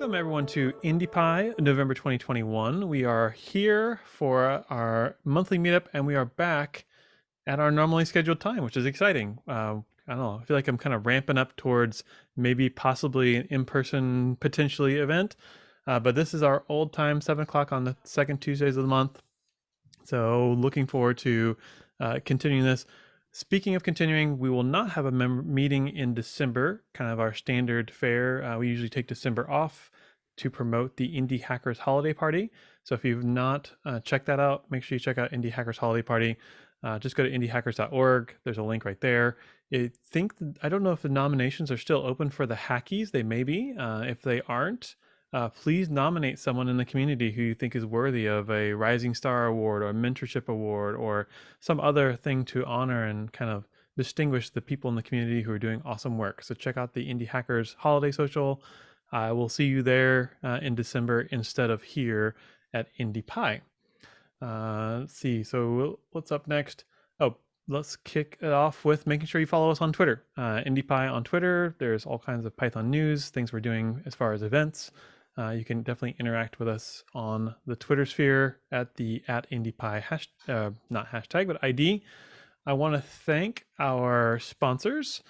Welcome everyone to IndiePie November 2021. We are here for our monthly meetup and we are back at our normally scheduled time, which is exciting. I don't know, I feel like I'm kind of ramping up towards maybe possibly an in-person potentially event. But this is our old time, 7 o'clock on the second Tuesdays of the month. So looking forward to continuing this. Speaking of continuing, we will not have a meeting in December, kind of our standard fare. We usually take December off to promote the Indie Hackers Holiday Party. So if you've not checked that out, make sure you check out Indie Hackers Holiday Party. Just go to indiehackers.org. There's a link right there. I don't know if the nominations are still open for the hackies. They may be. If they aren't, please nominate someone in the community who you think is worthy of a Rising Star Award or a Mentorship Award or some other thing to honor and kind of distinguish the people in the community who are doing awesome work. So check out the Indie Hackers Holiday Social. I will see you there in December instead of here at IndiePie. Let's see. So what's up next? Oh, let's kick it off with making sure you follow us on Twitter. IndiePie on Twitter. There's all kinds of Python news, things we're doing as far as events. You can definitely interact with us on the Twitter sphere at @IndiePie not hashtag, but ID. I want to thank our sponsors.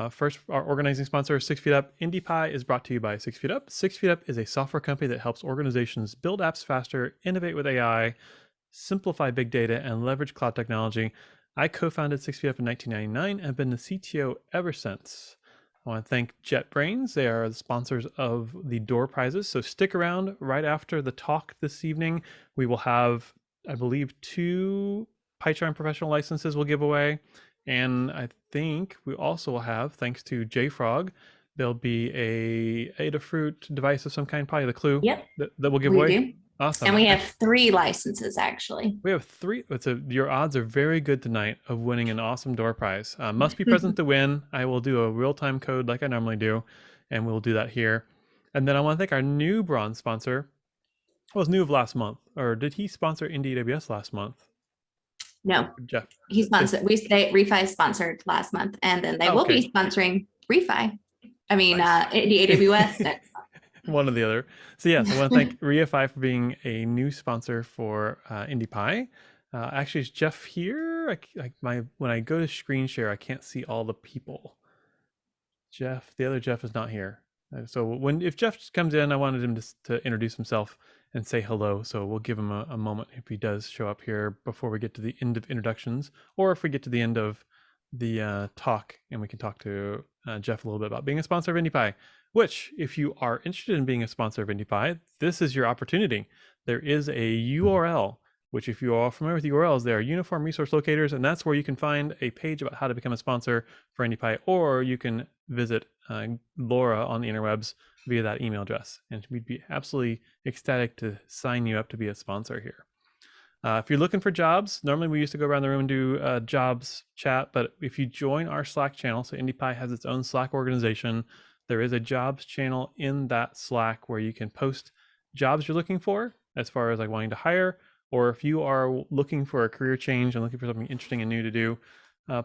First, our organizing sponsor, 6 Feet Up. IndiePie is brought to you by 6 Feet Up. 6 Feet Up is a software company that helps organizations build apps faster, innovate with AI, simplify big data, and leverage cloud technology. I co-founded 6 Feet Up in 1999 and have been the CTO ever since. I want to thank JetBrains. They are the sponsors of the door prizes. So stick around. Right after the talk this evening, we will have, I believe, 2 PyCharm professional licenses we'll give away. And I think we also will have, thanks to JFrog, there'll be a Adafruit device of some kind, probably the Clue, Yep, that we'll give we away. do. Awesome. And we have 3 licenses, actually. We have 3. Your odds are very good tonight of winning an awesome door prize. Must be present to win. I will do a real-time code like I normally do, and we'll do that here. And then I want to thank our new bronze sponsor. Well, it was new of last month, or did he sponsor Indie AWS last month? No, Jeff. he sponsored. Refi sponsored last month, and then they will be sponsoring Refi. I mean, Nice. the AWS. One or the other. So yes, I want to thank Refi for being a new sponsor for IndiePie. Actually, is Jeff here? When I go to screen share, I can't see all the people. The other Jeff is not here. So if Jeff comes in, I wanted him to introduce himself and say hello. So we'll give him a moment if he does show up here before we get to the end of introductions, or if we get to the end of the talk and we can talk to Jeff a little bit about being a sponsor of IndiePie. Which, if you are interested in being a sponsor of IndiePie, this is your opportunity. There is a URL, which if you are familiar with URLs, they are uniform resource locators, and that's where you can find a page about how to become a sponsor for IndiePie, or you can visit Laura on the interwebs via that email address, and we'd be absolutely ecstatic to sign you up to be a sponsor here. If you're looking for jobs, normally we used to go around the room and do jobs chat, but if you join our Slack channel, so IndiePie has its own Slack organization, there is a jobs channel in that Slack where you can post jobs you're looking for as far as like wanting to hire, or if you are looking for a career change and looking for something interesting and new to do,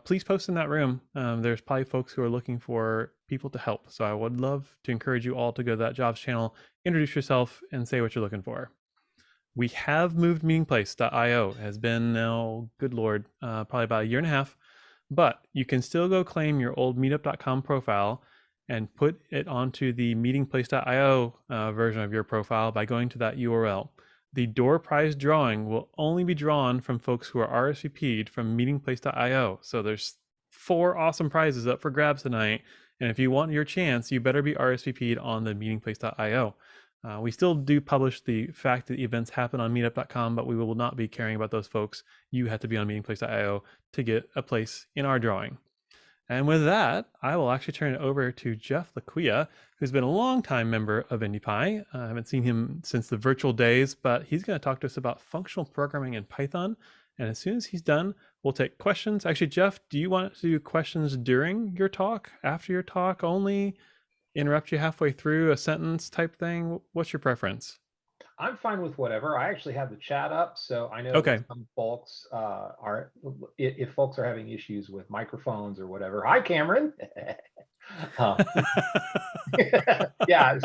please post in that room. There's probably folks who are looking for people to help. So I would love to encourage you all to go to that jobs channel, introduce yourself, and say what you're looking for. We have moved meetingplace.io. It has been now, good Lord, probably about a year and a half, but you can still go claim your old meetup.com profile and put it onto the meetingplace.io version of your profile by going to that URL. The door prize drawing will only be drawn from folks who are RSVP'd from meetingplace.io. So there's 4 awesome prizes up for grabs tonight. And if you want your chance, you better be RSVP'd on the meetingplace.io. We still do publish the fact that events happen on meetup.com, but we will not be caring about those folks. You have to be on meetingplace.io to get a place in our drawing. And with that, I will actually turn it over to Jeff Licquia, who's been a long-time member of IndiePie. I haven't seen him since the virtual days, but he's going to talk to us about functional programming in Python. And as soon as he's done, we'll take questions. Actually, Jeff, do you want to do questions during your talk, after your talk only? Interrupt you halfway through a sentence type thing? What's your preference? I'm fine with whatever. I actually have the chat up, so I know Okay. that some folks if folks are having issues with microphones or whatever. Hi, Cameron. Yeah.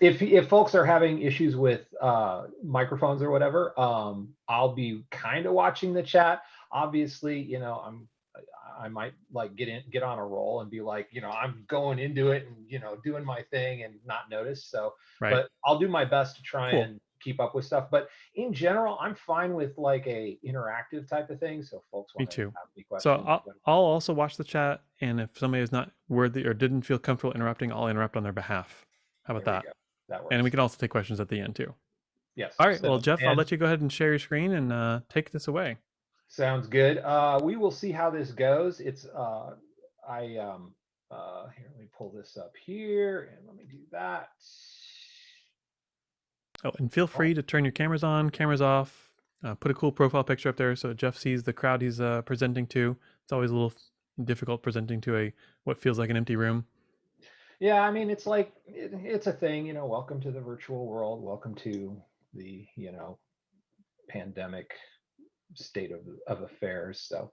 If folks are having issues with microphones or whatever, I'll be kind of watching the chat. Obviously, I might like get on a roll and be like, I'm going into it and doing my thing and not notice. So, Right. but I'll do my best to try Cool. and keep up with stuff. But in general, I'm fine with like a interactive type of thing. So folks Me want to too. ask me So questions. I'll also watch the chat, and if somebody is not worthy or didn't feel comfortable interrupting, I'll interrupt on their behalf. How about There we that? go. That And we works. can also take questions at the end too. Yes. All right. Well, So, Jeff, I'll and let you go ahead and share your screen and take this away. sounds good. We will see how this goes. It's here, let me pull this up here and let me do that. Oh, and feel Oh, free to turn your cameras on, cameras off. Put a cool profile picture up there so Jeff sees the crowd he's presenting to. It's always a little difficult presenting to what feels like an empty room. yeah, I mean, it's like it's a thing, welcome to the virtual world, welcome to the, pandemic state of affairs. So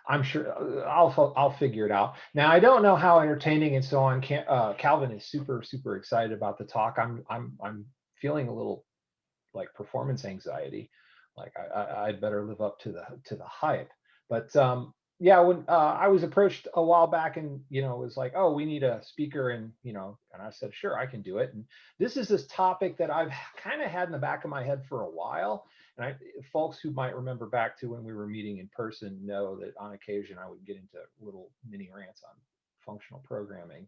I'm sure I'll figure it out. Now I don't know how entertaining and so on. Calvin is super excited about the talk. I'm feeling a little like performance anxiety. Like I'd better live up to the hype. But yeah, when I was approached a while back and it was like, oh, we need a speaker, and and I said, sure, I can do it. And this topic that I've kind of had in the back of my head for a while. And folks who might remember back to when we were meeting in person know that on occasion I would get into little mini rants on functional programming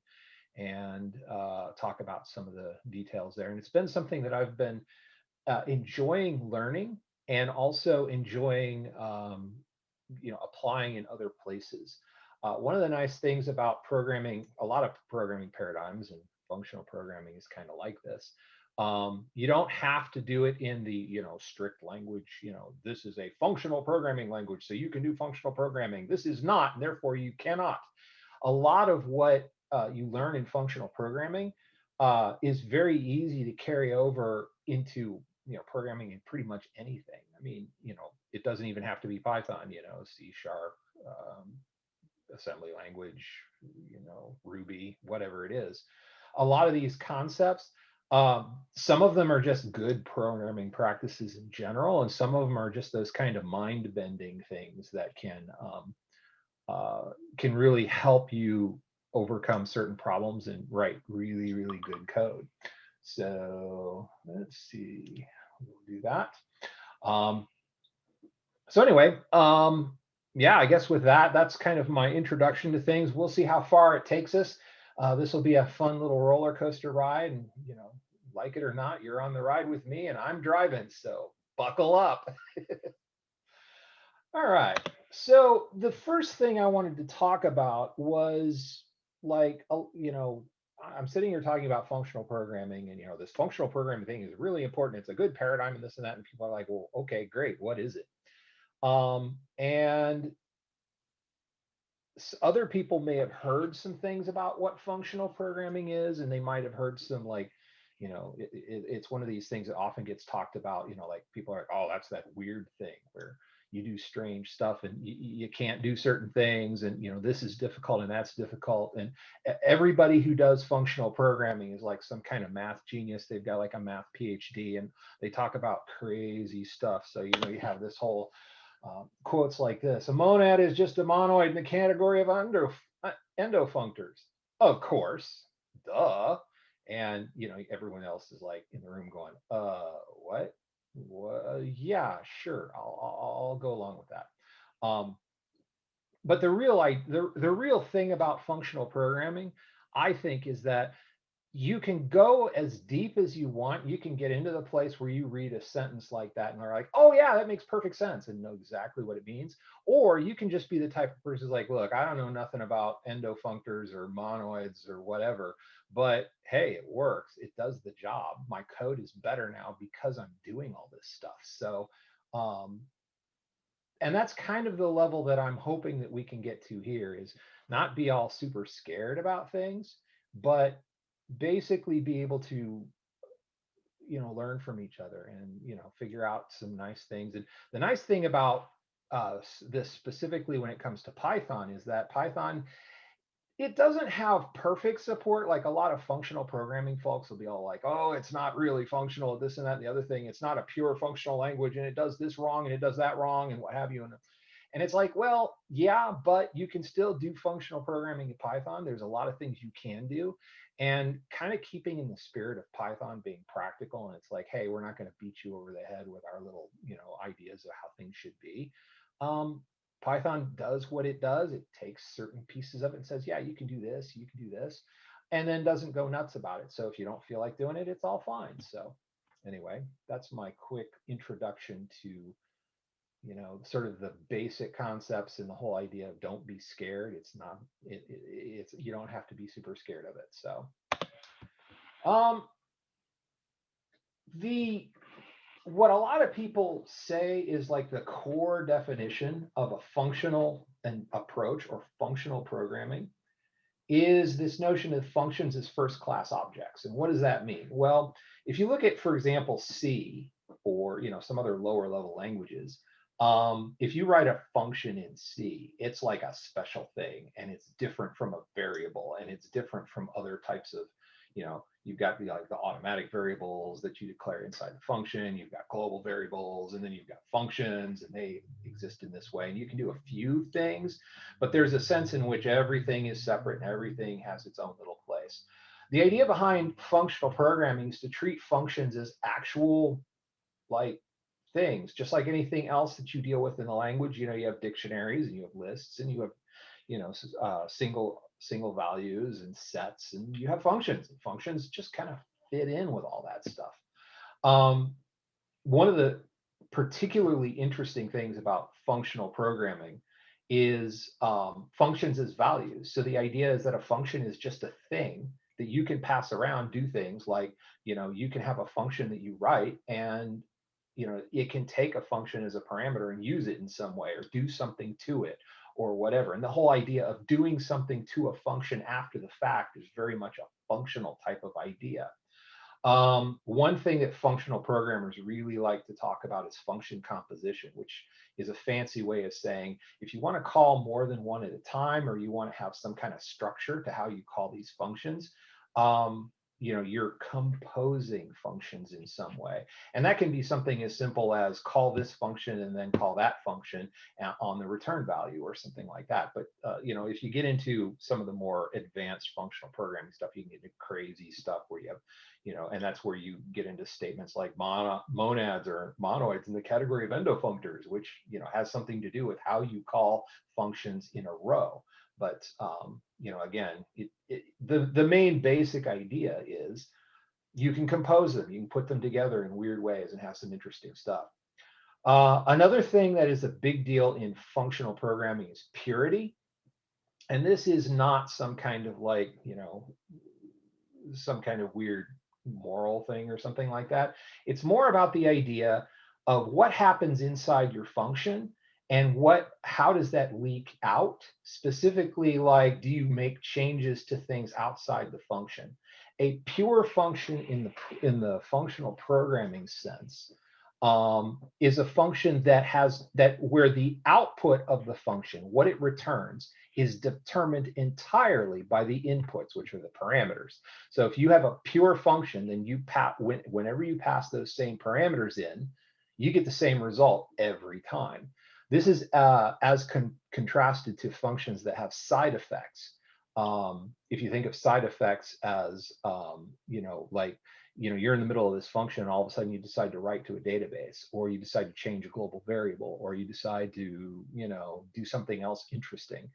and talk about some of the details there. And it's been something that I've been enjoying learning and also enjoying applying in other places. One of the nice things about programming, a lot of programming paradigms, and functional programming is kind of like this. You don't have to do it in the strict language. This is a functional programming language, so you can do functional programming. This is not, and therefore you cannot. A lot of what you learn in functional programming is very easy to carry over into programming in pretty much anything. I mean, it doesn't even have to be Python. C#, assembly language, Ruby, whatever it is. A lot of these concepts, some of them are just good programming practices in general, and some of them are just those kind of mind-bending things that can really help you overcome certain problems and write really good code. So let's see, we'll do that. So anyway, yeah, I guess with that, that's kind of my introduction to things. We'll see how far it takes us. This will be a fun little roller coaster ride, and like it or not, you're on the ride with me and I'm driving, so buckle up. All right. So the first thing I wanted to talk about was like, I'm sitting here talking about functional programming, and this functional programming thing is really important. It's a good paradigm and this and that. And people are like, well, okay, great. What is it? And other people may have heard some things about what functional programming is, and they might have heard some like, it's one of these things that often gets talked about, like people are like, oh, that's that weird thing where you do strange stuff and you can't do certain things, and this is difficult and that's difficult. And everybody who does functional programming is like some kind of math genius. They've got like a math PhD, and they talk about crazy stuff. So you have this whole quotes like this: a monad is just a monoid in the category of endofunctors. Of course, duh. And everyone else is like in the room going, what? Yeah, sure, I'll go along with that. But the real thing about functional programming, I think, is that you can go as deep as you want. You can get into the place where you read a sentence like that and they're like, oh yeah, that makes perfect sense, and know exactly what it means. Or you can just be the type of person who's like, look, I don't know nothing about endofunctors or monoids or whatever, but hey, it works. It does the job. My code is better now because I'm doing all this stuff. So, and that's kind of the level that I'm hoping that we can get to here, is not be all super scared about things, but basically be able to learn from each other and figure out some nice things. And the nice thing about this specifically when it comes to Python is that Python it doesn't have perfect support. Like a lot of functional programming folks will be all like, oh, it's not really functional, this and that and the other thing. It's not a pure functional language, and it does this wrong and it does that wrong and what have you. And it's like, well, yeah, but you can still do functional programming in Python. There's a lot of things you can do, and kind of keeping in the spirit of Python being practical. And it's like, hey, we're not going to beat you over the head with our little, ideas of how things should be. Um, Python does what it does. It takes certain pieces of it and says, yeah, you can do this, you can do this, and then doesn't go nuts about it. So if you don't feel like doing it, it's all fine. So anyway, that's my quick introduction to, sort of the basic concepts and the whole idea of don't be scared. It's not, it's, you don't have to be super scared of it. So, um, the, what a lot of people say is like the core definition of a functional and approach or functional programming is this notion of functions as first class objects. And what does that mean? Well, if you look at, for example, C or some other lower level languages, if you write a function in C, it's like a special thing, and it's different from a variable, and it's different from other types of, you've got the automatic variables that you declare inside the function. You've got global variables, and then you've got functions, and they exist in this way. And you can do a few things, but there's a sense in which everything is separate and everything has its own little place. The idea behind functional programming is to treat functions as actual like things, just like anything else that you deal with in the language. You have dictionaries and you have lists and you have, single values and sets, and you have functions. And functions just kind of fit in with all that stuff. One of the particularly interesting things about functional programming is functions as values. So the idea is that a function is just a thing that you can pass around, do things like, you can have a function that you write, and it can take a function as a parameter and use it in some way or do something to it or whatever. And the whole idea of doing something to a function after the fact is very much a functional type of idea. One thing that functional programmers really like to talk about is function composition, which is a fancy way of saying if you want to call more than one at a time, or you want to have some kind of structure to how you call these functions, you're composing functions in some way. And that can be something as simple as call this function and then call that function on the return value or something like that. But, if you get into some of the more advanced functional programming stuff, you can get into crazy stuff where you have, and that's where you get into statements like monads or monoids in the category of endofunctors, which, has something to do with how you call functions in a row. But again, the main basic idea is you can compose them, you can put them together in weird ways and have some interesting stuff. Another thing that is a big deal in functional programming is purity. And this is not some kind of some kind of weird moral thing or something like that. It's more about the idea of what happens inside your function and how does that leak out? Specifically, like, do you make changes to things outside the function? A pure function in the functional programming sense is a function that where the output of the function, what it returns, is determined entirely by the inputs, which are the parameters. So if you have a pure function, then whenever you pass those same parameters in, you get the same result every time. This is as contrasted to functions that have side effects. If you think of side effects as, you're in the middle of this function and all of a sudden you decide to write to a database, or you decide to change a global variable, or you decide to, do something else interesting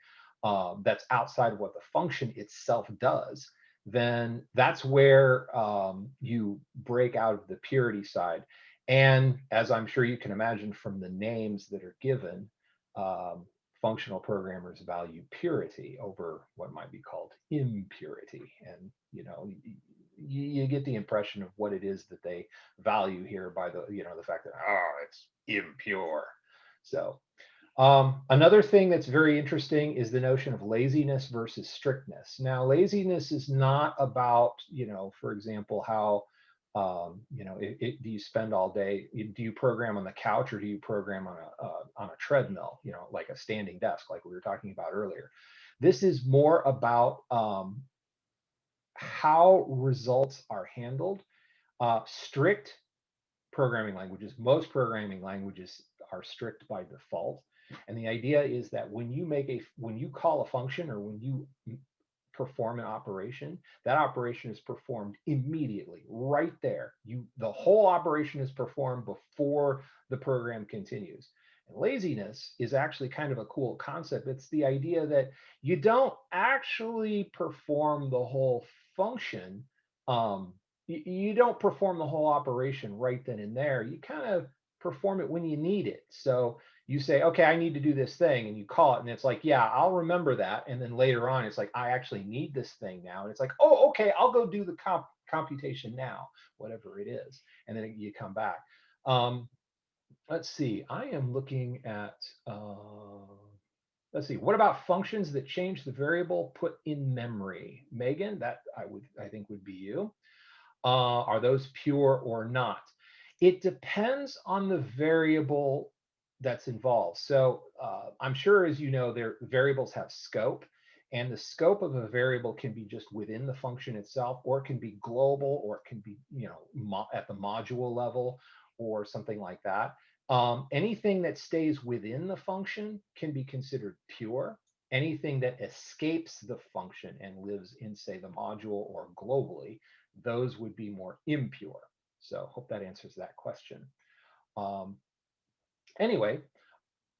that's outside of what the function itself does, then that's where you break out of the purity side. And as I'm sure you can imagine from the names that are given, functional programmers value purity over what might be called impurity. And, you get the impression of what it is that they value here by the fact that, it's impure. So another thing that's very interesting is the notion of laziness versus strictness. Now, laziness is not about, for example, how You know, do you spend all day? Do you program on the couch, or do you program on a treadmill? You know, like a standing desk, like we were talking about earlier. This is more about how results are handled. Strict programming languages, most programming languages are strict by default. And the idea is that when you call a function, or when you perform an operation, that operation is performed immediately, right there. The whole operation is performed before the program continues. And laziness is actually kind of a cool concept. It's the idea that you don't actually perform the whole function. You don't perform the whole operation right then and there. You kind of perform it when you need it. So you say, okay, I need to do this thing, and you call it, and it's like, yeah, I'll remember that. And then later on, it's like, I actually need this thing now. And it's like, oh, okay, I'll go do the computation now, whatever it is. And then you come back. Let's see, I am looking at, let's see, what about functions that change the variable put in memory? Megan, that I think would be you. Are those pure or not? It depends on the variable that's involved. So I'm sure, as you know, their variables have scope, and the scope of a variable can be just within the function itself, or it can be global, or it can be, you know, at the module level, or something like that. Anything that stays within the function can be considered pure. Anything that escapes the function and lives in, say, the module or globally, those would be more impure. So hope that answers that question. Anyway,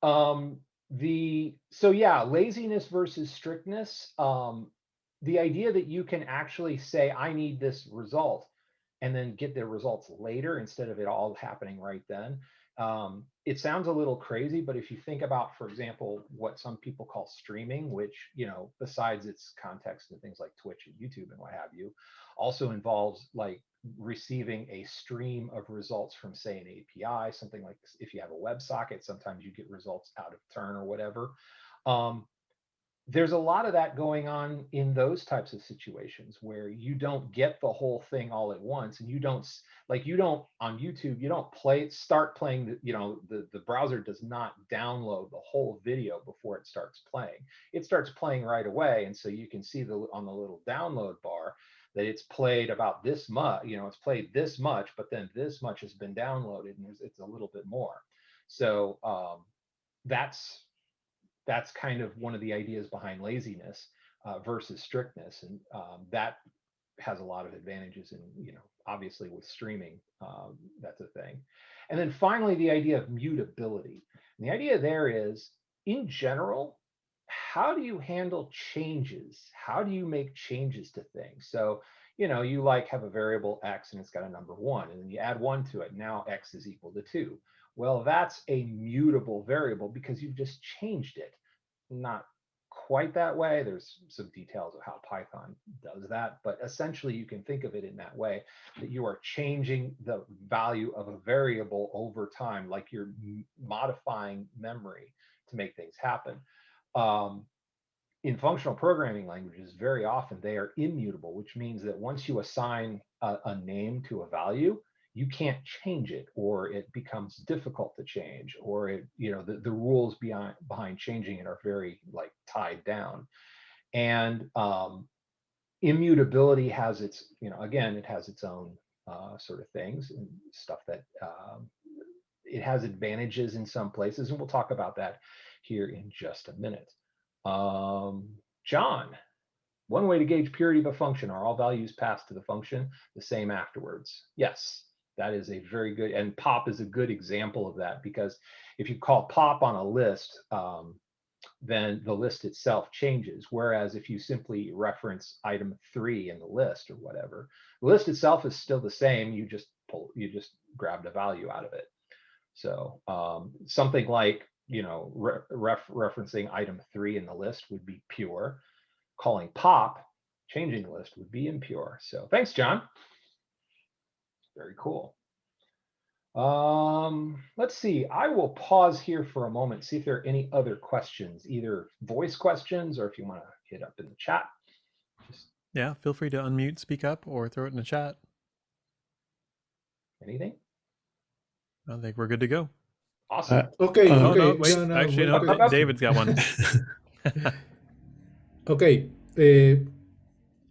so yeah, laziness versus strictness. The idea that you can actually say, I need this result, and then get the results later instead of it all happening right then. It sounds a little crazy, but if you think about, for example, what some people call streaming, which, you know, besides its context and things like Twitch and YouTube and what have you, also involves like receiving a stream of results from, say, an API, something like this. If you have a WebSocket, sometimes you get results out of turn or whatever. There's a lot of that going on in those types of situations where you don't get the whole thing all at once, and you don't on YouTube, you don't start playing the browser does not download the whole video before it starts playing. It starts playing right away, and so you can see on the little download bar that it's played about this much, it's played this much, but then this much has been downloaded, and it's a little bit more. So that's kind of one of the ideas behind laziness versus strictness, and that has a lot of advantages. And obviously with streaming, that's a thing. And then finally, the idea of mutability. And the idea there is, in general, how do you handle changes? How do you make changes to things? So you like have a variable x, and it's got a number 1, and then you add 1 to it. Now x is equal to 2. Well, that's a mutable variable because you've just changed it. Not quite that way. There's some details of how Python does that, but essentially you can think of it in that way, that you are changing the value of a variable over time, like you're modifying memory to make things happen. In functional programming languages, very often they are immutable, which means that once you assign a name to a value, you can't change it, or it becomes difficult to change, or the rules behind changing it are very tied down. And immutability has its, again, it has its own sort of things and stuff that it has advantages in some places, and we'll talk about that here in just a minute. John, one way to gauge purity of a function: are all values passed to the function the same afterwards? Yes, that is a very good, and pop is a good example of that, because if you call pop on a list, then the list itself changes. Whereas if you simply reference item 3 in the list or whatever, the list itself is still the same. You just grabbed a value out of it. So something like referencing item 3 in the list would be pure. Calling pop, changing the list, would be impure. So thanks, John. Very cool. Let's see. I will pause here for a moment, see if there are any other questions, either voice questions, or if you want to hit up in the chat. Yeah, feel free to unmute, speak up, or throw it in the chat. Anything? I think we're good to go. Awesome. Okay. Oh, okay. no, wait. Actually, no. David's got one. Okay.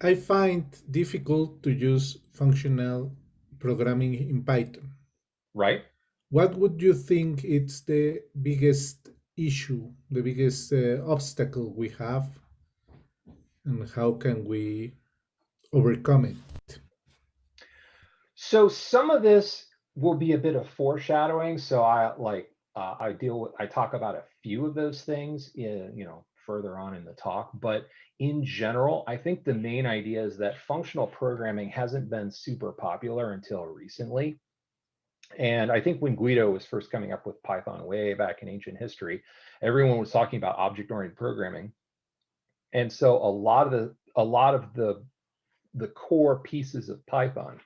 I find difficult to use functional programming in Python. Right. What would you think is the biggest issue, the biggest obstacle we have, and how can we overcome it? So some of this will be a bit of foreshadowing. So I talk about a few of those things further on in the talk, but in general, I think the main idea is that functional programming hasn't been super popular until recently. And I think when Guido was first coming up with Python way back in ancient history, everyone was talking about object-oriented programming. And so a lot of the core pieces of Python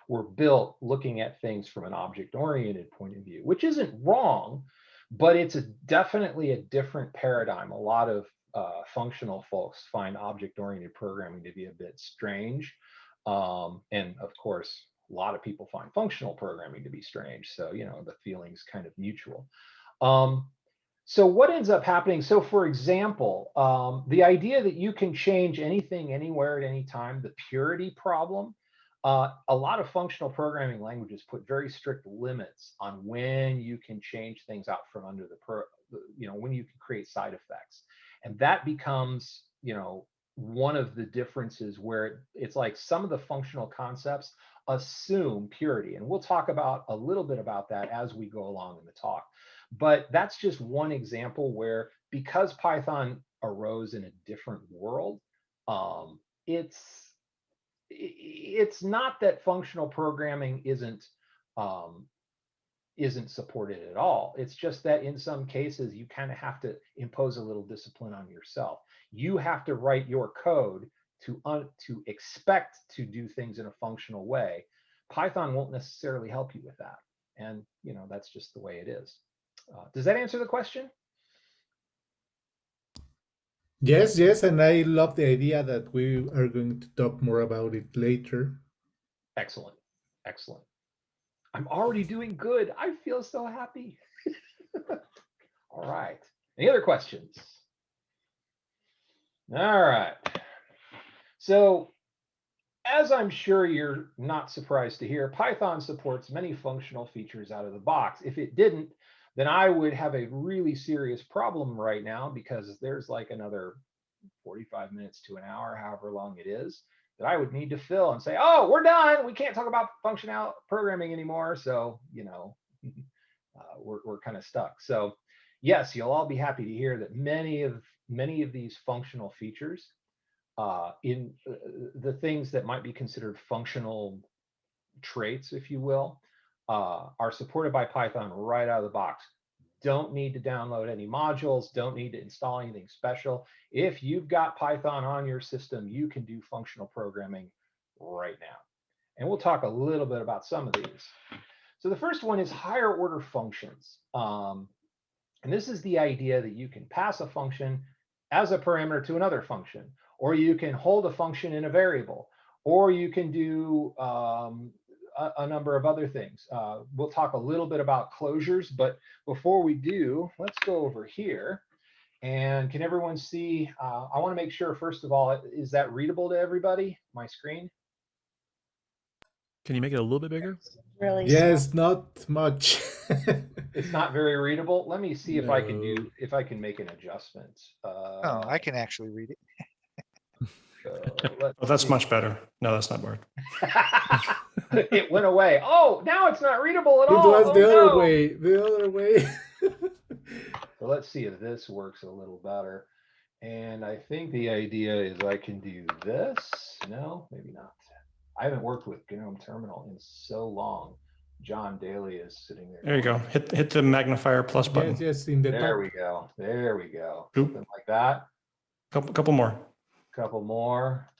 were built looking at things from an object-oriented point of view, which isn't wrong, but it's definitely a different paradigm. A lot of functional folks find object-oriented programming to be a bit strange. And of course, a lot of people find functional programming to be strange. So, the feeling's kind of mutual. So what ends up happening? So for example, the idea that you can change anything anywhere at any time, the purity problem, a lot of functional programming languages put very strict limits on when you can change things out from under when you can create side effects. And that becomes, one of the differences where it's like some of the functional concepts assume purity. And we'll talk about a little bit about that as we go along in the talk. But that's just one example where, because Python arose in a different world, it's not that functional programming isn't supported at all. It's just that in some cases you kind of have to impose a little discipline on yourself. You have to write your code to expect to do things in a functional way. Python won't necessarily help you with that, and that's just the way it is. Does that answer the question? Yes, and I love the idea that we are going to talk more about it later. Excellent. I'm already doing good. I feel so happy. All right. Any other questions? All right. So, as I'm sure you're not surprised to hear, Python supports many functional features out of the box. If it didn't, then I would have a really serious problem right now, because there's like another 45 minutes to an hour, however long it is, that I would need to fill and say, oh, we're done. We can't talk about functional programming anymore. So, we're kind of stuck. So yes, you'll all be happy to hear that many of these functional features in the things that might be considered functional traits, if you will, are supported by Python right out of the box. Don't need to download any modules, don't need to install anything special. If you've got Python on your system, you can do functional programming right now. And we'll talk a little bit about some of these. So the first one is higher order functions. And this is the idea that you can pass a function as a parameter to another function, or you can hold a function in a variable, or you can do a number of other things. We'll talk a little bit about closures, but before we do, let's go over here. And can everyone see? I want to make sure, first of all, is that readable to everybody, my screen? Can you make it a little bit bigger? Really yes, not much. It's not very readable. Let me see if I can make an adjustment. Oh, I can actually read it. So that's much better. No, that's not Bart. It went away. Oh, now it's not readable at It all. was the other way. The other way. So let's see if this works a little better. And I think the idea is I can do this. No, maybe not. I haven't worked with GNOME Terminal in so long. John Daly is sitting there. There you go. Hit the magnifier plus button. Yes, in the There top. we go. There we go. Oop. Something like that. Couple more. Couple more.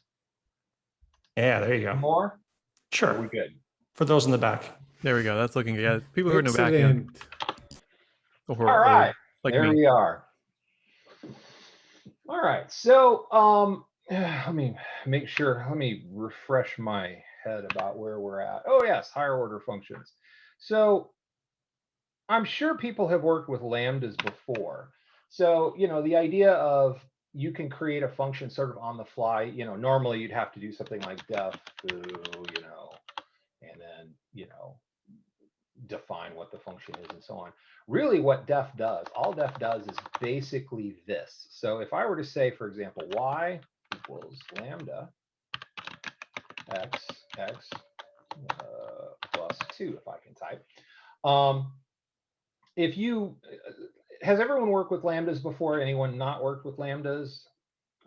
Yeah, there you go. One more. Sure. Are we good? For those in the back. There we go. That's looking good. Yeah, people who are in the back. Excellent. All right. Like there me. we are. All right. So let me make sure. Let me refresh my ahead about where we're at. Oh yes, higher order functions. So I'm sure people have worked with lambdas before. So, the idea of you can create a function sort of on the fly, normally you'd have to do something like def foo, and then, define what the function is and so on. Really what def does, all def does is basically this. So if I were to say, for example, y equals lambda x plus 2, if I can type. If you, has everyone worked with lambdas before? Anyone not worked with lambdas?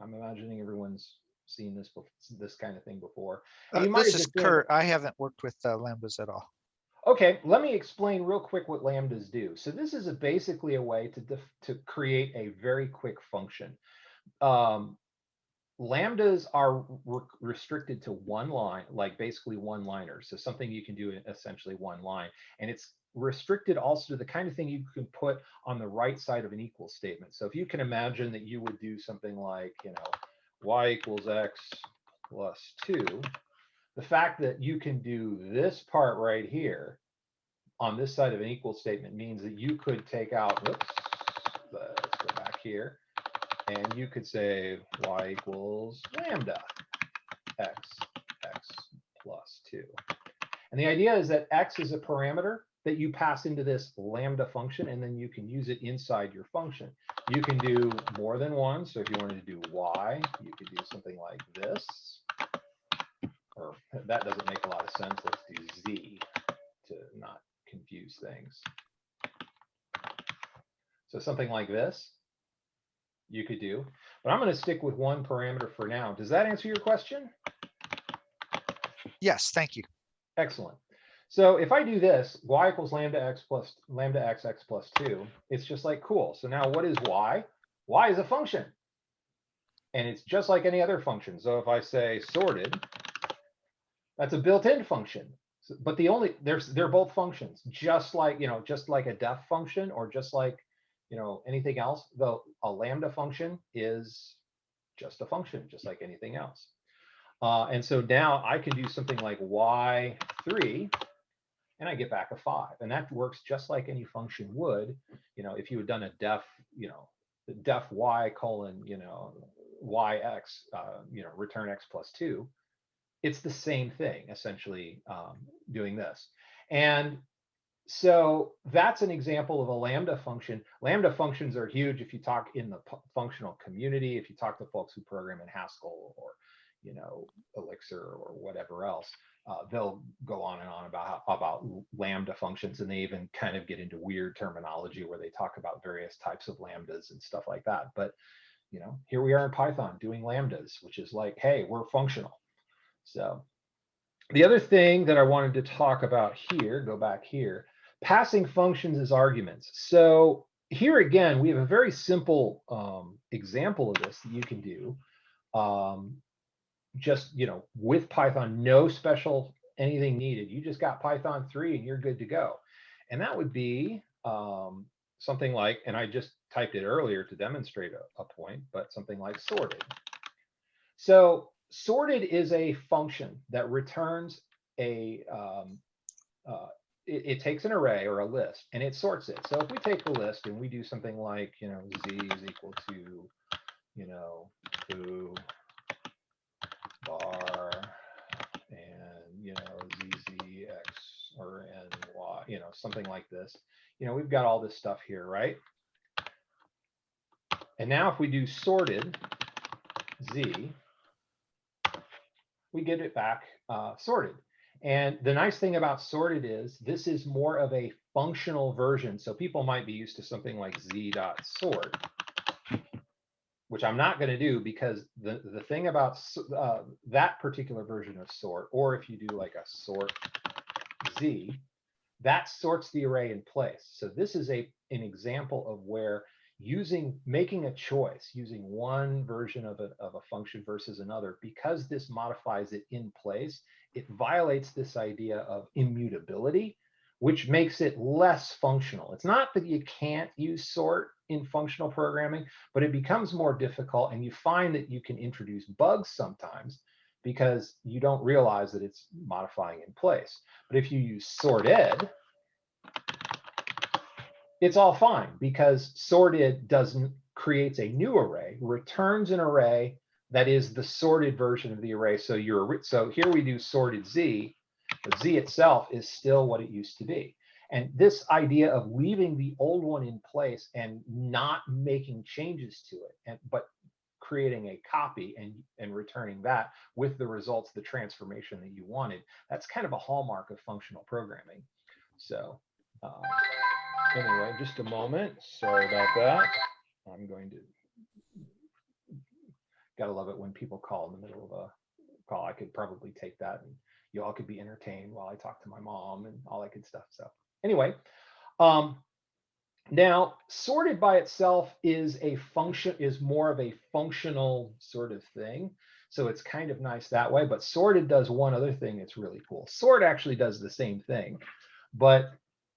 I'm imagining everyone's seen this kind of thing before. This is Kurt. I haven't worked with lambdas at all. Okay, let me explain real quick what lambdas do. So this is basically a way to create a very quick function. Lambdas are restricted to one line, like basically one-liners. So something you can do in essentially one line. And it's restricted also to the kind of thing you can put on the right side of an equal statement. So if you can imagine that you would do something like, y equals x plus 2, the fact that you can do this part right here on this side of an equal statement means that you could take out, whoops, let's go back here, and you could say y equals lambda x plus 2. And the idea is that x is a parameter that you pass into this lambda function, and then you can use it inside your function. You can do more than one. So if you wanted to do y, you could do something like this. Or that doesn't make a lot of sense. Let's do z to not confuse things. So something like this you could do. But I'm going to stick with one parameter for now. Does that answer your question? Yes, thank you. Excellent. So if I do this, y equals lambda x plus 2, it's just like, cool. So now what is y? Y is a function. And it's just like any other function. So if I say sorted, that's a built-in function. But they're both functions, just like a def function, or just like anything else. Though a lambda function is just a function, just like anything else. And so now I can do something like y3, and I get back a 5, and that works just like any function would. If you had done a def, def y colon, yx, return x plus 2. It's the same thing, essentially, doing this. And so that's an example of a lambda function. Lambda functions are huge if you talk in the functional community, if you talk to folks who program in Haskell or, Elixir or whatever else. They'll go on and on about lambda functions, and they even kind of get into weird terminology where they talk about various types of lambdas and stuff like that. But, here we are in Python doing lambdas, which is like, hey, we're functional. So the other thing that I wanted to talk about here, go back here, passing functions as arguments. So here again, we have a very simple example of this that you can do. Just, with Python, no special anything needed. You just got Python 3 and you're good to go. And that would be something like, and I just typed it earlier to demonstrate a point, but something like sorted. So sorted is a function that returns it takes an array or a list and it sorts it. So if we take a list and we do something like, z is equal to, foo bar and, zzx or ny, something like this. We've got all this stuff here, right? And now if we do sorted z, we get it back sorted. And the nice thing about sorted is this is more of a functional version. So people might be used to something like z.sort, which I'm not going to do, because the thing about that particular version of sort, or if you do like a sort z, that sorts the array in place. So this is an example of where making a choice, using one version of a function versus another, because this modifies it in place, it violates this idea of immutability, which makes it less functional. It's not that you can't use sort in functional programming, but it becomes more difficult, and you find that you can introduce bugs sometimes because you don't realize that it's modifying in place. But if you use sorted, it's all fine, because sorted creates a new array, returns an array that is the sorted version of the array. So so here we do sorted Z, but Z itself is still what it used to be. And this idea of leaving the old one in place and not making changes to it, but creating a copy and returning that with the results, the transformation that you wanted, that's kind of a hallmark of functional programming. So anyway, just a moment. Sorry about that. I'm going to, gotta love it when people call in the middle of a call. I could probably take that and you all could be entertained while I talk to my mom and all that good stuff. So anyway, now sorted by itself is more of a functional sort of thing. So it's kind of nice that way, but sorted does one other thing that's really cool. Sort actually does the same thing, but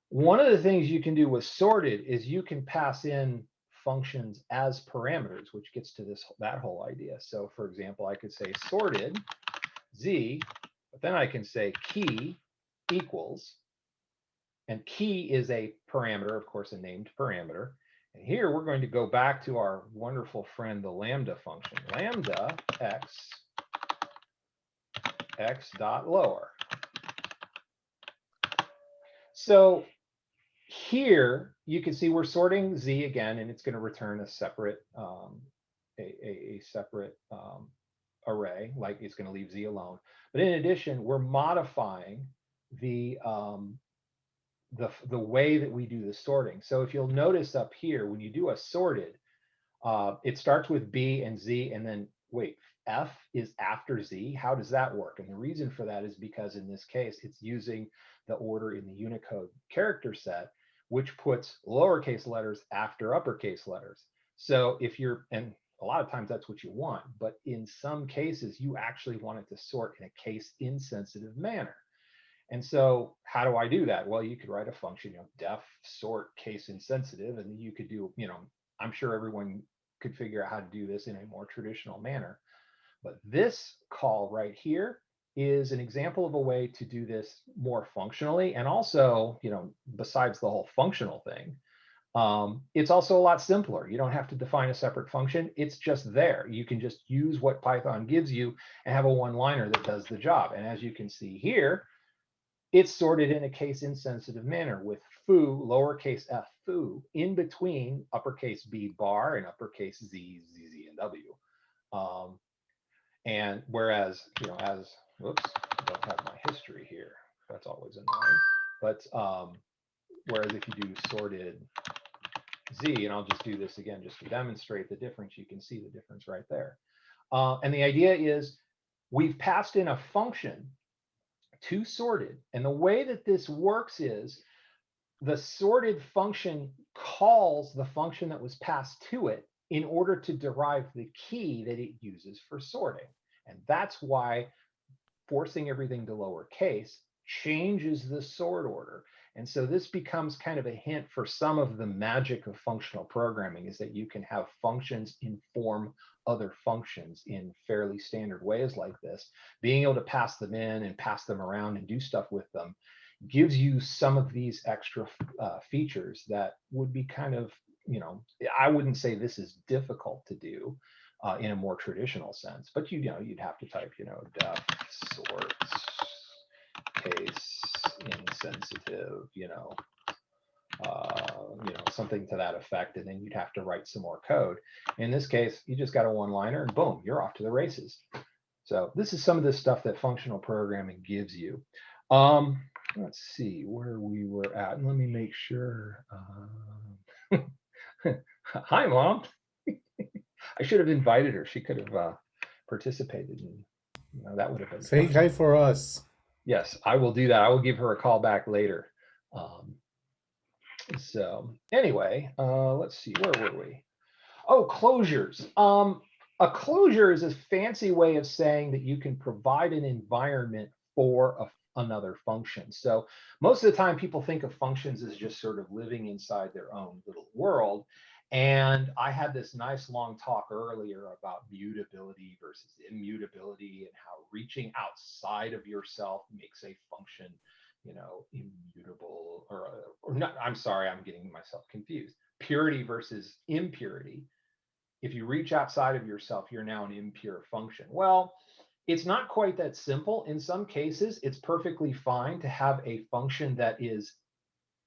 one of the things you can do with sorted is you can pass in functions as parameters, which gets to that whole idea. So for example, I could say sorted Z, but then I can say key equals, and key is a parameter, of course, a named parameter. And here we're going to go back to our wonderful friend, the lambda function, lambda x dot lower. So here you can see we're sorting Z again, and it's going to return a separate separate array, like it's going to leave Z alone. But in addition, we're modifying the way that we do the sorting. So if you'll notice up here, when you do a sorted, it starts with B and Z, and then wait, F is after Z. How does that work? And the reason for that is because in this case, it's using the order in the Unicode character set, which puts lowercase letters after uppercase letters. So if you're, and a lot of times that's what you want, but in some cases, you actually want it to sort in a case insensitive manner. And so how do I do that? Well, you could write a function, def sort case insensitive, and you could do, I'm sure everyone could figure out how to do this in a more traditional manner. But this call right here is an example of a way to do this more functionally. And also, besides the whole functional thing, it's also a lot simpler. You don't have to define a separate function. It's just there. You can just use what Python gives you and have a one-liner that does the job. And as you can see here, it's sorted in a case insensitive manner with foo, lowercase f foo, in between uppercase B bar and uppercase Z, Z, and W. And whereas, whoops, I don't have my history here. That's always annoying. But whereas if you do sorted Z, and I'll just do this again just to demonstrate the difference, you can see the difference right there. And the idea is we've passed in a function to sorted. And the way that this works is the sorted function calls the function that was passed to it in order to derive the key that it uses for sorting. And that's why forcing everything to lowercase changes the sort order. And so this becomes kind of a hint for some of the magic of functional programming, is that you can have functions inform other functions in fairly standard ways like this. Being able to pass them in and pass them around and do stuff with them gives you some of these extra features that would be kind of, I wouldn't say this is difficult to do in a more traditional sense, but you'd have to type, def sorts case insensitive, something to that effect, and then you'd have to write some more code. In this case, you just got a one-liner and boom, you're off to the races. So this is some of the stuff that functional programming gives you. Let's see where we were at, and let me make sure. Hi, Mom. I should have invited her. She could have participated, and that would have been Say fun. hi for us. Yes, I will do that. I will give her a call back later. So anyway, let's see, where were we? Oh, closures. A closure is a fancy way of saying that you can provide an environment for another function. So most of the time people think of functions as just sort of living inside their own little world. And I had this nice long talk earlier about mutability versus immutability and how reaching outside of yourself makes a function, immutable or not. I'm sorry, I'm getting myself confused. Purity versus impurity. If you reach outside of yourself, you're now an impure function. Well, it's not quite that simple. In some cases, it's perfectly fine to have a function that is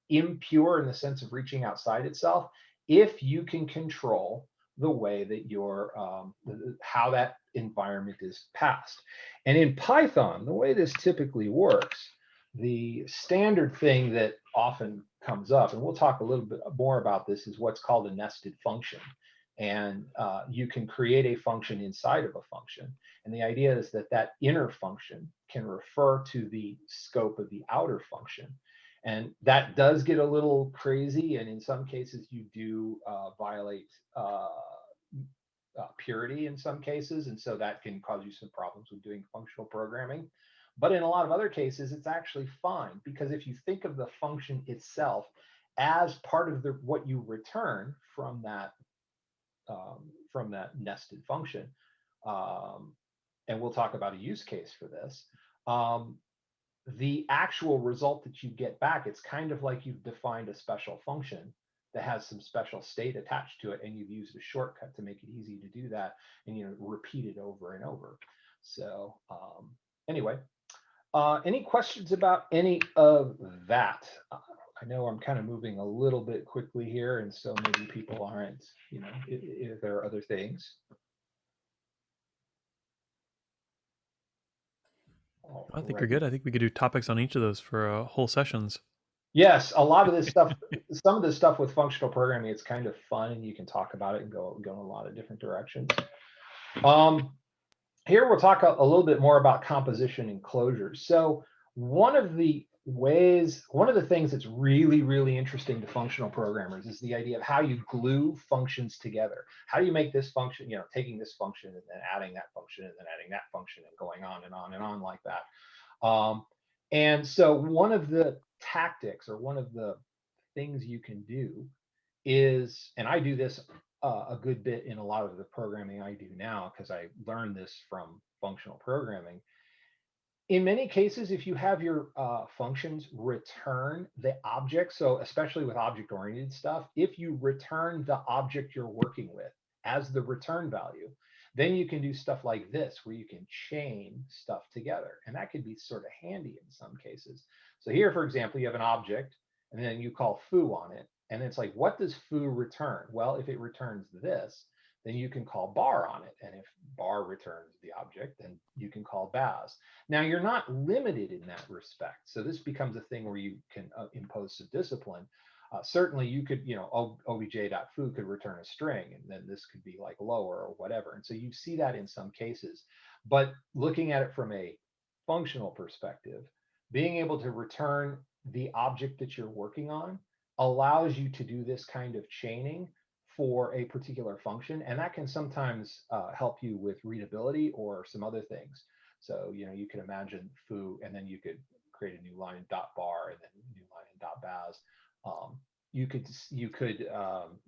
impure in the sense of reaching outside itself if you can control the way that how that environment is passed. And in Python, the way this typically works, the standard thing that often comes up, and we'll talk a little bit more about this, is what's called a nested function. And you can create a function inside of a function. And the idea is that that inner function can refer to the scope of the outer function. And that does get a little crazy. And in some cases, you do violate purity in some cases. And so that can cause you some problems with doing functional programming. But in a lot of other cases, it's actually fine, because if you think of the function itself as part of what you return from that nested function, and we'll talk about a use case for this, the actual result that you get back, it's kind of like you've defined a special function that has some special state attached to it, and you've used a shortcut to make it easy to do that, and repeat it over and over. So anyway, any questions about any of that? I know I'm kind of moving a little bit quickly here, and so maybe people aren't, if there are other things. I think we're good. I think we could do topics on each of those for whole sessions. Yes, a lot of this stuff, some of this stuff with functional programming, it's kind of fun, and you can talk about it and go in a lot of different directions. Here we'll talk a little bit more about composition and closures. So one of the things that's really, really interesting to functional programmers is the idea of how you glue functions together. How do you make this function, taking this function and then adding that function and then adding that function and going on and on and on like that. And so one of the tactics, or one of the things you can do is, and I do this a good bit in a lot of the programming I do now, because I learned this from functional programming. In many cases, if you have your functions return the object, so especially with object-oriented stuff, if you return the object you're working with as the return value, then you can do stuff like this, where you can chain stuff together. And that could be sort of handy in some cases. So here, for example, you have an object, and then you call foo on it. And it's like, what does foo return? Well, if it returns this, then you can call bar on it. And if bar returns the object, then you can call baz. Now, you're not limited in that respect. So this becomes a thing where you can impose some discipline. Certainly you could, obj.foo could return a string, and then this could be like lower or whatever. And so you see that in some cases. But looking at it from a functional perspective, being able to return the object that you're working on allows you to do this kind of chaining for a particular function. And that can sometimes help you with readability or some other things. So, you could imagine foo, and then you could create a new line dot bar, and then a new line dot baz. You could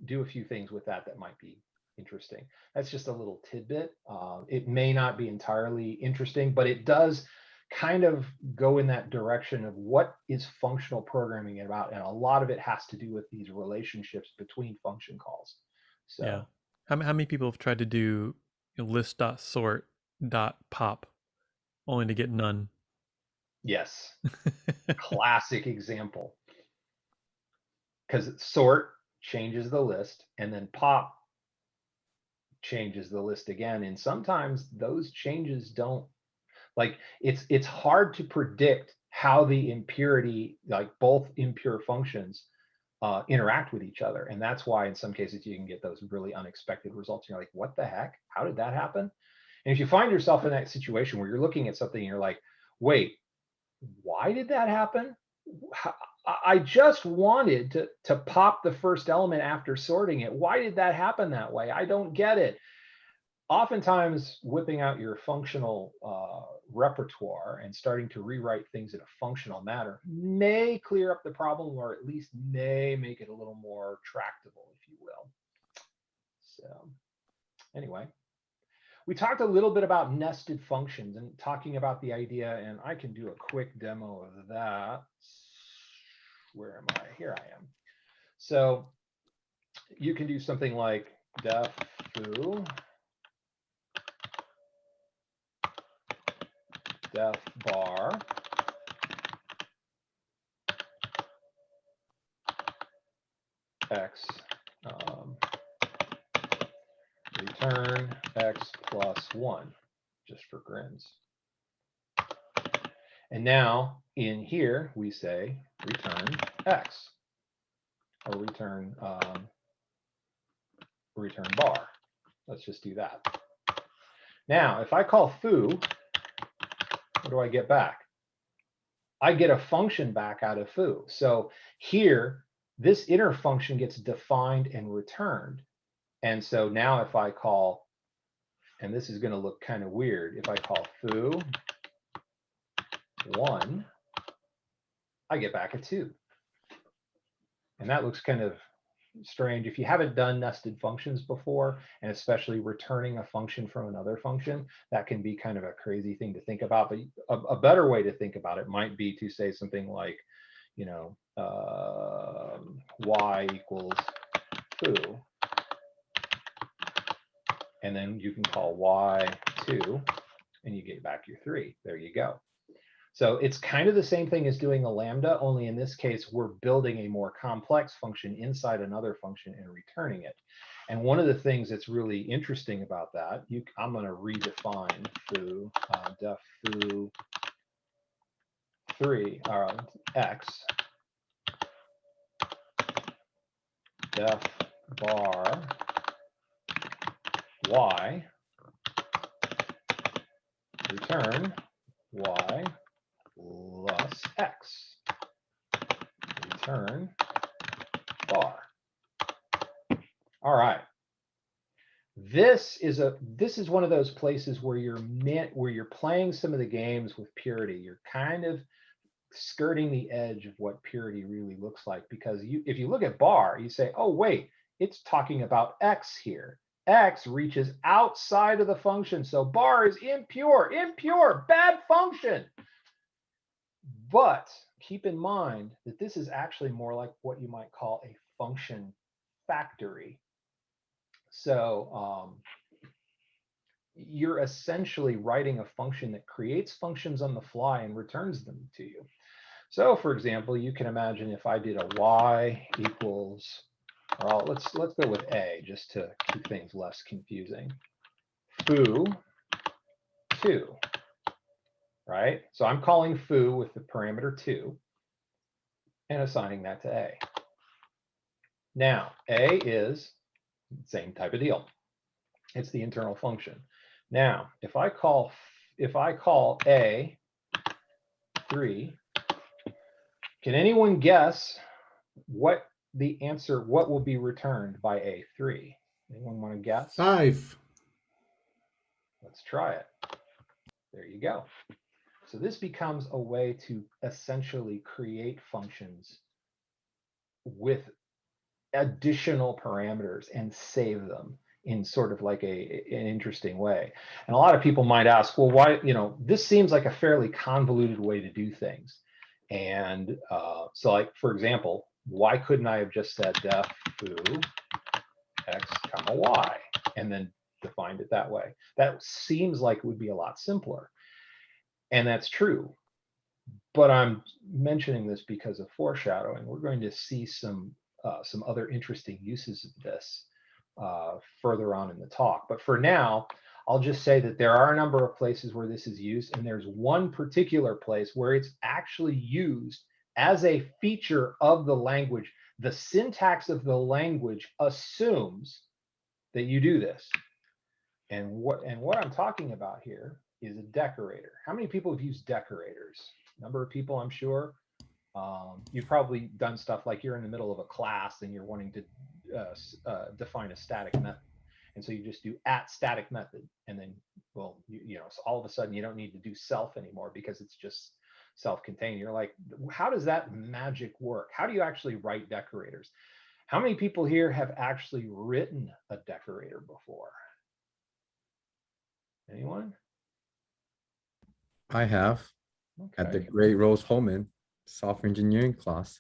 do a few things with that might be interesting. That's just a little tidbit. It may not be entirely interesting, but it does kind of go in that direction of what is functional programming about. And a lot of it has to do with these relationships between function calls. So yeah. How many people have tried to do list.sort.pop only to get none? Yes. Classic example. Because sort changes the list, and then pop changes the list again. And sometimes those changes don't, like, it's hard to predict how the impurity, like both impure functions, interact with each other. And that's why in some cases you can get those really unexpected results. You're like, what the heck? How did that happen? And if you find yourself in that situation where you're looking at something and you're like, wait, why did that happen? I just wanted to pop the first element after sorting it. Why did that happen that way? I don't get it. Oftentimes, whipping out your functional repertoire and starting to rewrite things in a functional manner may clear up the problem, or at least may make it a little more tractable, if you will. So anyway, we talked a little bit about nested functions and talking about the idea, and I can do a quick demo of that. Where am I? Here I am. So you can do something like def foo def bar x return x plus 1, just for grins. And now in here we say return x, or return bar. Let's just do that. Now if I call foo, what do I get back? I get a function back out of foo. So here, this inner function gets defined and returned. And so now if I call, and this is going to look kind of weird, if I call foo 1, I get back a 2. And that looks kind of strange. If you haven't done nested functions before, and especially returning a function from another function, that can be kind of a crazy thing to think about. But a better way to think about it might be to say something like, you know, y equals foo, and then you can call y2, and you get back your 3. There you go. So it's kind of the same thing as doing a lambda, only in this case, we're building a more complex function inside another function and returning it. And one of the things that's really interesting about that, I'm going to redefine foo, def foo 3, x, def bar y, return y plus x, return bar. All right. This is one of those places where you're playing some of the games with purity. You're kind of skirting the edge of what purity really looks like, because if you look at bar, you say, oh wait, it's talking about x here. X reaches outside of the function, so bar is impure, bad function. But keep in mind that this is actually more like what you might call a function factory. So you're essentially writing a function that creates functions on the fly and returns them to you. So for example, you can imagine if I did a y equals, or let's go with a just to keep things less confusing. Foo 2. Right? So I'm calling foo with the parameter 2 and assigning that to a. Now, a is the same type of deal. It's the internal function. Now, if I call a 3, can anyone guess what will be returned by a3? Anyone want to guess? 5. Let's try it. There you go. So this becomes a way to essentially create functions with additional parameters and save them in sort of like an interesting way. And a lot of people might ask, well, why, this seems like a fairly convoluted way to do things. And so like, for example, why couldn't I have just said def foo x comma y and then defined it that way? That seems like it would be a lot simpler. And that's true. But I'm mentioning this because of foreshadowing. We're going to see some other interesting uses of this further on in the talk. But for now, I'll just say that there are a number of places where this is used, and there's one particular place where it's actually used as a feature of the language. The syntax of the language assumes that you do this. And what I'm talking about here is a decorator. How many people have used decorators? A number of people, I'm sure. You've probably done stuff like you're in the middle of a class and you're wanting to define a static method. And so you just do @static method, and then, well, so all of a sudden you don't need to do self anymore because it's just self-contained. You're like, how does that magic work? How do you actually write decorators? How many people here have actually written a decorator before? Anyone? I have at the Okay, Great Rose Holman software engineering class.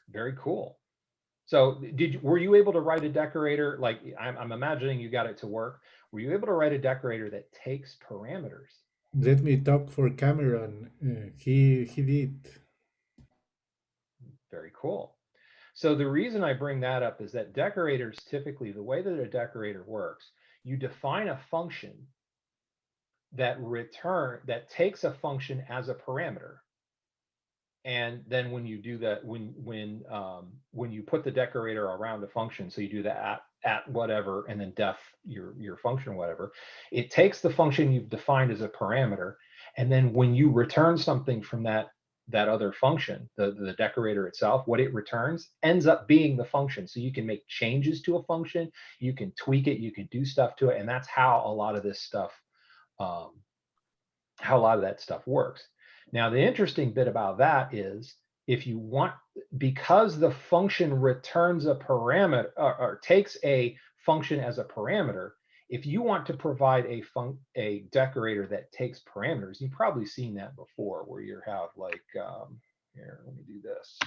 very cool. So were you able to write a decorator? Like I'm imagining you got it to work. Were you able to write a decorator that takes parameters? Let me talk for Cameron. He did. Very cool. So the reason I bring that up is that decorators, typically the way that a decorator works, you define a function that takes a function as a parameter. And then when you do that, when you put the decorator around a function, so you do that at whatever, and then def your function whatever, it takes the function you've defined as a parameter, and then when you return something from that other function, the decorator itself, what it returns ends up being the function. So you can make changes to a function, you can tweak it, you can do stuff to it, and that's how a lot of this stuff, works. Now, the interesting bit about that is if you want, because the function returns a parameter or takes a function as a parameter, if you want to provide a decorator that takes parameters, you've probably seen that before where you have like, here, let me do this.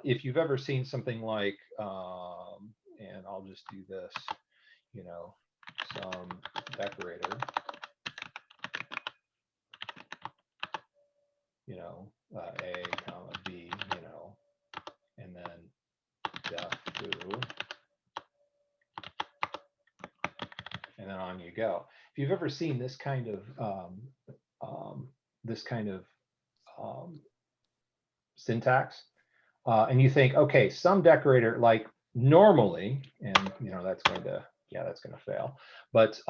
If you've ever seen something like, and I'll just do this, you know, some decorator, you know, A, comma, B, you know, and then def foo, and then on you go. If you've ever seen this kind of syntax, and you think, okay, some decorator, like normally, and you know, that's going to fail. But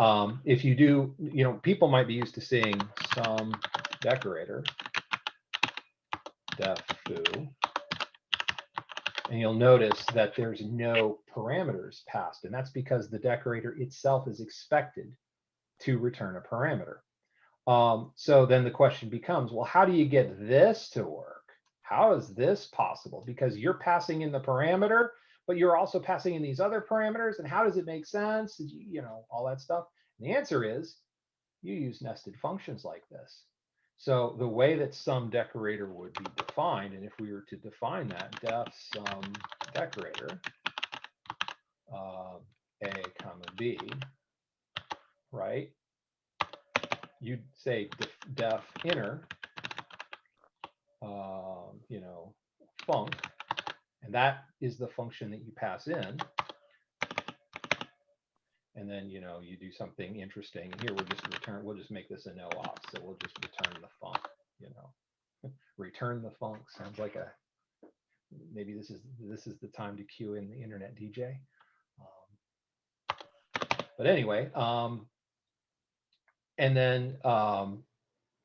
if you do, you know, people might be used to seeing some decorator, def foo, and you'll notice that there's no parameters passed, and that's because the decorator itself is expected to return a parameter. So then the question becomes, well, how do you get this to work? How is this possible? Because you're passing in the parameter, but you're also passing in these other parameters, and how does it make sense? You know, all that stuff. And the answer is you use nested functions like this. So the way that some decorator would be defined, and if we were to define that, def sum decorator, A, comma, B, right? You'd say def inner, you know, func, and that is the function that you pass in. And then, you know, you do something interesting. Here we'll just make this a no op. So we'll just return the func, you know, return the func sounds like maybe this is the time to cue in the internet DJ. But anyway, and then,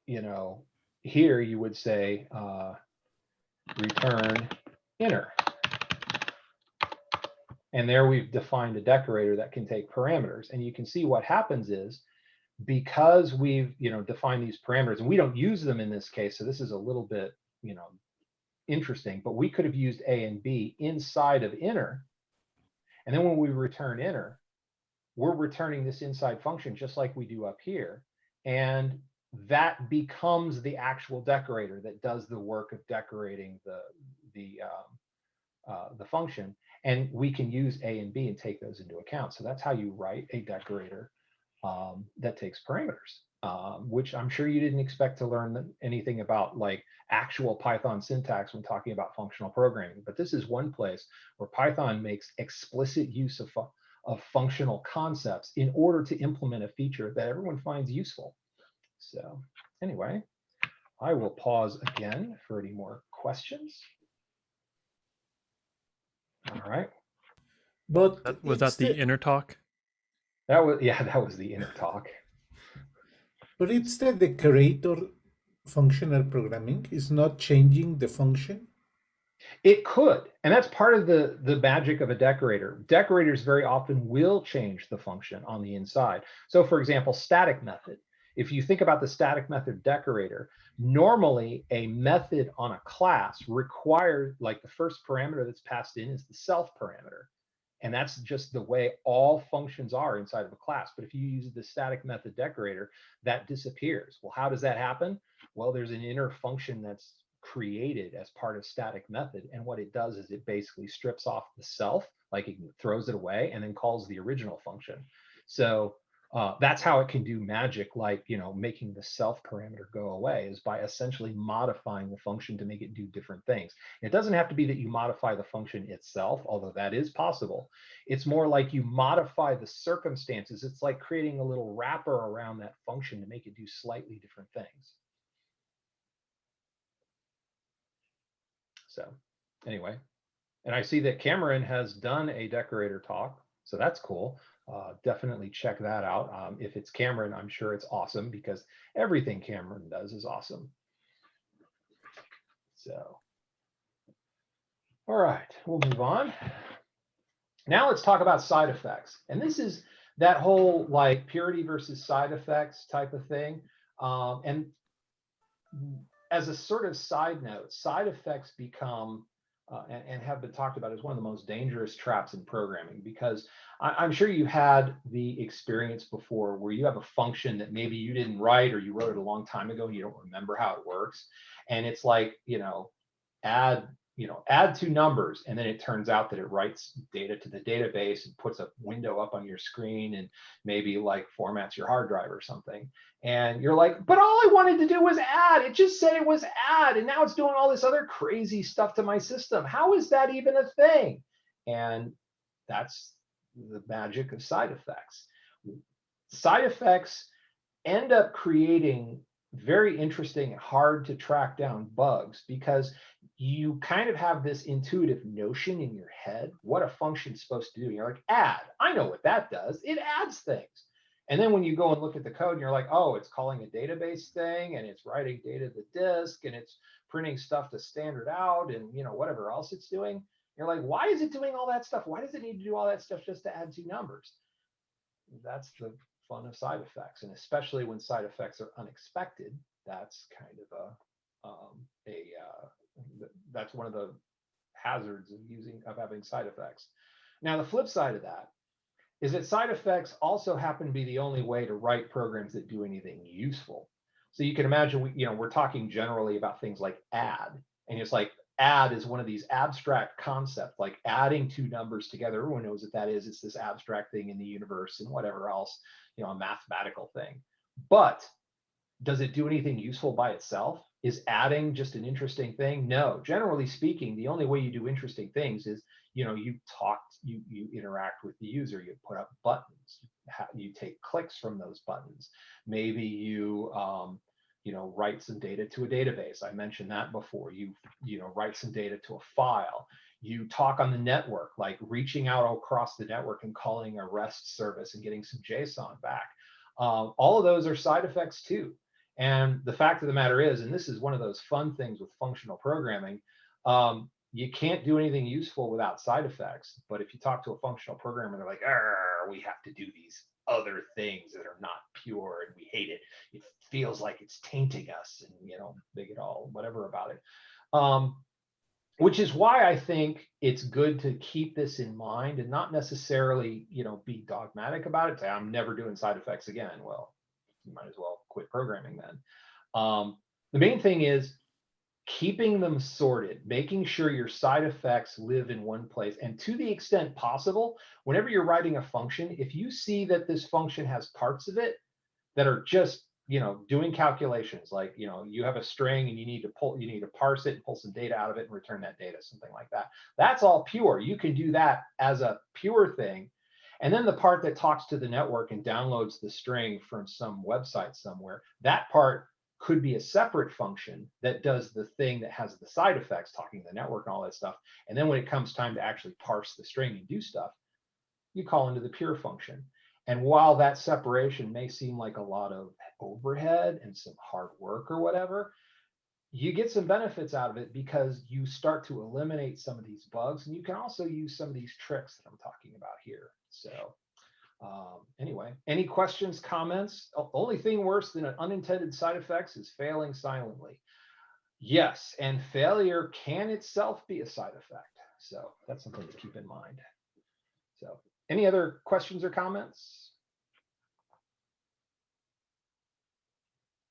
you know, here you would say return inner. And there we've defined a decorator that can take parameters. And you can see what happens is, because we've, you know, defined these parameters, and we don't use them in this case, so this is a little bit, you know, interesting, but we could have used A and B inside of inner. And then when we return inner, we're returning this inside function just like we do up here. And that becomes the actual decorator that does the work of decorating the function. And we can use A and B and take those into account. So that's how you write a decorator that takes parameters, which I'm sure you didn't expect to learn anything about like actual Python syntax when talking about functional programming. But this is one place where Python makes explicit use of functional concepts in order to implement a feature that everyone finds useful. So anyway, I will pause again for any more questions. All right. But Was that the inner talk? That was the inner talk. But it's the decorator functional programming is not changing the function. It could, and that's part of the magic of a decorator. Decorators very often will change the function on the inside. So for example, static method. if you think about the static method decorator, normally a method on a class requires, like the first parameter that's passed in is the self parameter. And that's just the way all functions are inside of a class. But if you use the static method decorator, that disappears. Well, how does that happen? Well, there's an inner function that's created as part of static method. And what it does is it basically strips off the self, like it throws it away, and then calls the original function. So that's how it can do magic, like, you know, making the self parameter go away, is by essentially modifying the function to make it do different things. It doesn't have to be that you modify the function itself, although that is possible. It's more like you modify the circumstances. It's like creating a little wrapper around that function to make it do slightly different things. So anyway, and I see that Cameron has done a decorator talk, so that's cool. Definitely check that out. If it's Cameron, I'm sure it's awesome, because everything Cameron does is awesome. So, all right, we'll move on. Now let's talk about side effects. And this is that whole like purity versus side effects type of thing. And as a sort of side note, side effects become and have been talked about as one of the most dangerous traps in programming, because I'm sure you had the experience before where you have a function that maybe you didn't write, or you wrote it a long time ago and you don't remember how it works. And it's like, add two numbers, and then it turns out that it writes data to the database and puts a window up on your screen and maybe like formats your hard drive or something. And you're like, but all I wanted to do was add. It just said it was add, and now it's doing all this other crazy stuff to my system. How is that even a thing? And that's the magic of side effects. Side effects end up creating very interesting, hard to track down bugs, because you kind of have this intuitive notion in your head what a function's supposed to do. You're like, add, I know what that does. It adds things. And then when you go and look at the code and you're like, oh, it's calling a database thing, and it's writing data to the disk, and it's printing stuff to standard out, and whatever else it's doing. You're like, why is it doing all that stuff? Why does it need to do all that stuff just to add two numbers? That's the fun of side effects, and especially when side effects are unexpected. That's kind of that's one of the hazards of having side effects. Now, the flip side of that is that side effects also happen to be the only way to write programs that do anything useful. So you can imagine, we're talking generally about things like add, and it's like add is one of these abstract concepts, like adding two numbers together. Everyone knows what that is. It's this abstract thing in the universe and whatever else, a mathematical thing. But does it do anything useful by itself? Is adding just an interesting thing? No. Generally speaking, the only way you do interesting things is, you talk, you interact with the user, you put up buttons, you take clicks from those buttons. Maybe you, write some data to a database. I mentioned that before. You write some data to a file. You talk on the network, like reaching out across the network and calling a REST service and getting some JSON back. All of those are side effects too. And the fact of the matter is, and this is one of those fun things with functional programming, you can't do anything useful without side effects. But if you talk to a functional programmer, they're like, we have to do these other things that are not pure, and we hate it. It feels like it's tainting us, and they get all whatever about it. Which is why I think it's good to keep this in mind and not necessarily, be dogmatic about it. Say, I'm never doing side effects again. Well, you might as well quit programming then. The main thing is keeping them sorted, making sure your side effects live in one place. And to the extent possible, whenever you're writing a function, if you see that this function has parts of it that are just, doing calculations, like, you have a string and you need to parse it and pull some data out of it and return that data, something like that. That's all pure. You can do that as a pure thing. And then the part that talks to the network and downloads the string from some website somewhere, that part could be a separate function that does the thing that has the side effects, talking to the network and all that stuff. And then when it comes time to actually parse the string and do stuff, you call into the pure function. And while that separation may seem like a lot of overhead and some hard work or whatever, you get some benefits out of it, because you start to eliminate some of these bugs, and you can also use some of these tricks that I'm talking about here. So Anyway, any questions, comments? Only thing worse than an unintended side effects is failing silently. Yes, and failure can itself be a side effect. So that's something to keep in mind. So any other questions or comments?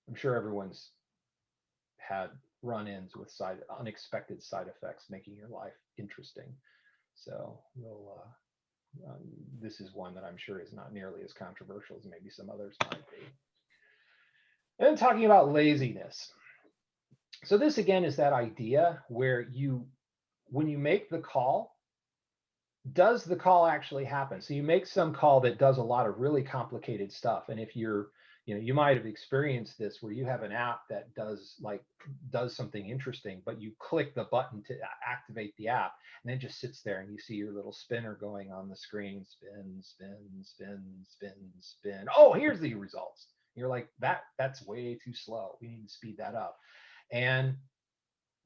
I'm sure everyone's had run-ins with unexpected side effects making your life interesting. So we'll this is one that I'm sure is not nearly as controversial as maybe some others might be. And then talking about laziness. So this again is that idea where when you make the call, does the call actually happen? So you make some call that does a lot of really complicated stuff. And if you might have experienced this where you have an app that does something interesting, but you click the button to activate the app and it just sits there and you see your little spinner going on the screen, spin, spin, spin, spin, spin. Oh, here's the results. You're like, that's way too slow. We need to speed that up. And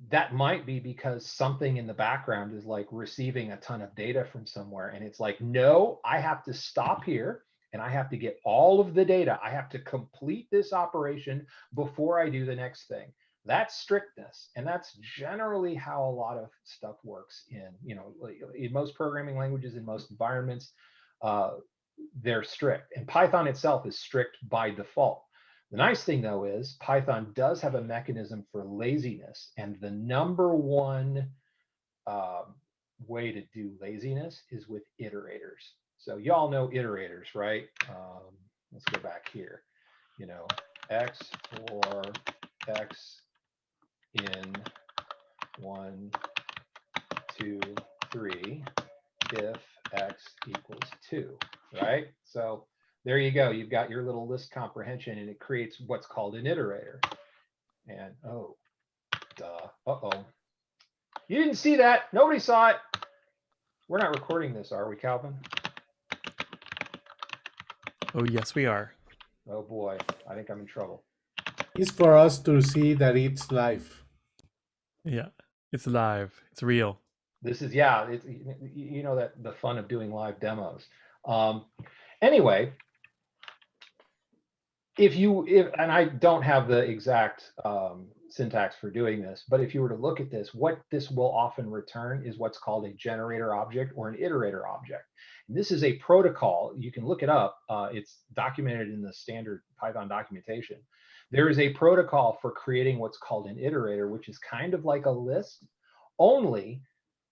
that might be because something in the background is like receiving a ton of data from somewhere. And it's like, no, I have to stop here and I have to get all of the data. I have to complete this operation before I do the next thing. That's strictness. And that's generally how a lot of stuff works in most programming languages, in most environments, they're strict. And Python itself is strict by default. The nice thing, though, is Python does have a mechanism for laziness. And the number one way to do laziness is with iterators. So y'all know iterators, right? Let's go back here. X for X in 1, 2, 3, if X equals 2, right? So there you go. You've got your little list comprehension, and it creates what's called an iterator. And oh, duh. Uh-oh. You didn't see that. Nobody saw it. We're not recording this, are we, Calvin? Oh, yes, we are. Oh, boy. I think I'm in trouble. It's for us to see that it's live. Yeah, it's live. It's real. This is, yeah, it's, that the fun of doing live demos. Anyway, and I don't have the exact syntax for doing this, but if you were to look at this, what this will often return is what's called a generator object or an iterator object. And this is a protocol. You can look it up. It's documented in the standard Python documentation. There is a protocol for creating what's called an iterator, which is kind of like a list, only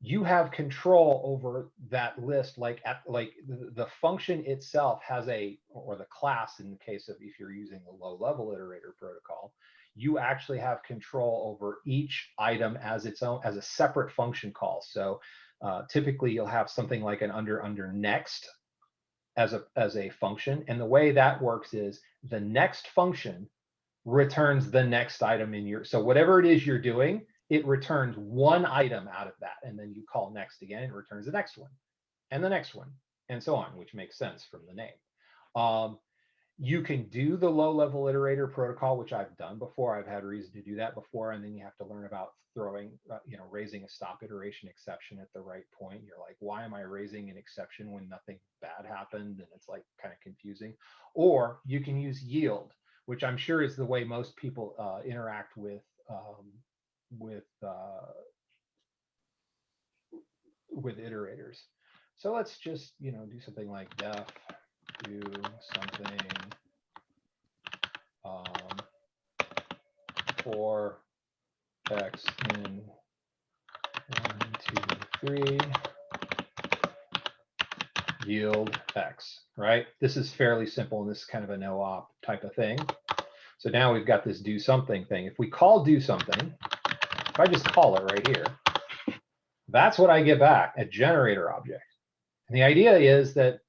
you have control over that list, like the function itself has or the class, in the case of if you're using the low level iterator protocol, you actually have control over each item as its own, as a separate function call. So typically you'll have something like an under next as a function. And the way that works is the next function returns the next item so whatever it is you're doing, it returns one item out of that, and then you call next again, it returns the next one, and the next one, and so on, which makes sense from the name. You can do the low-level iterator protocol, which I've done before. I've had reason to do that before, and then you have to learn about raising a stop iteration exception at the right point. You're like, why am I raising an exception when nothing bad happened? And it's like kind of confusing. Or you can use yield, which I'm sure is the way most people interact with iterators. So let's just do something like def do something for X in 1, 2, 3 yield X, right? This is fairly simple, and this is kind of a no-op type of thing. So now we've got this do something thing. If we call do something, if I just call it right here, that's what I get back, a generator object. And the idea is that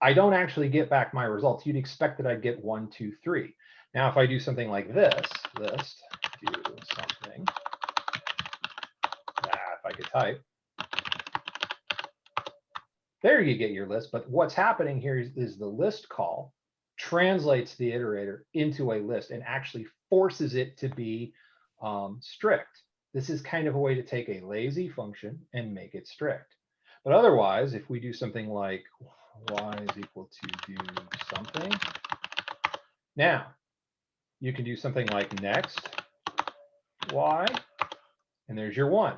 I don't actually get back my results. You'd expect that I'd get 1, 2, 3. Now, if I do something like this, list do something, if I could type, there you get your list. But what's happening here is the list call translates the iterator into a list and actually forces it to be strict. This is kind of a way to take a lazy function and make it strict. But otherwise, if we do something like, y is equal to do something. Now, you can do something like next y, and there's your 1.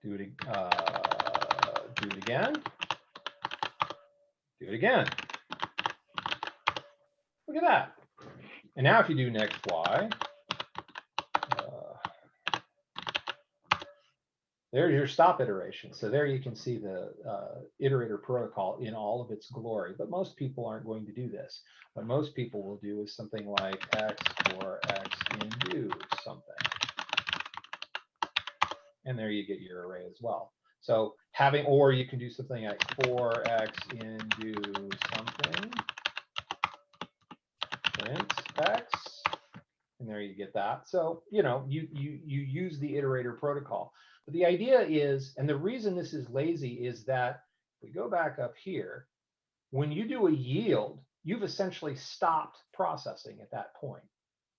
Do it again. Do it again. Look at that. And now if you do next y, there's your stop iteration. So there you can see the iterator protocol in all of its glory. But most people aren't going to do this. What most people will do is something like x for x in do something. And there you get your array as well. So having, or you can do something like for x in do something, print x, and there you get that. So, you know, you use the iterator protocol. But the idea is, and the reason this is lazy is that if we go back up here, when you do a yield, you've essentially stopped processing at that point.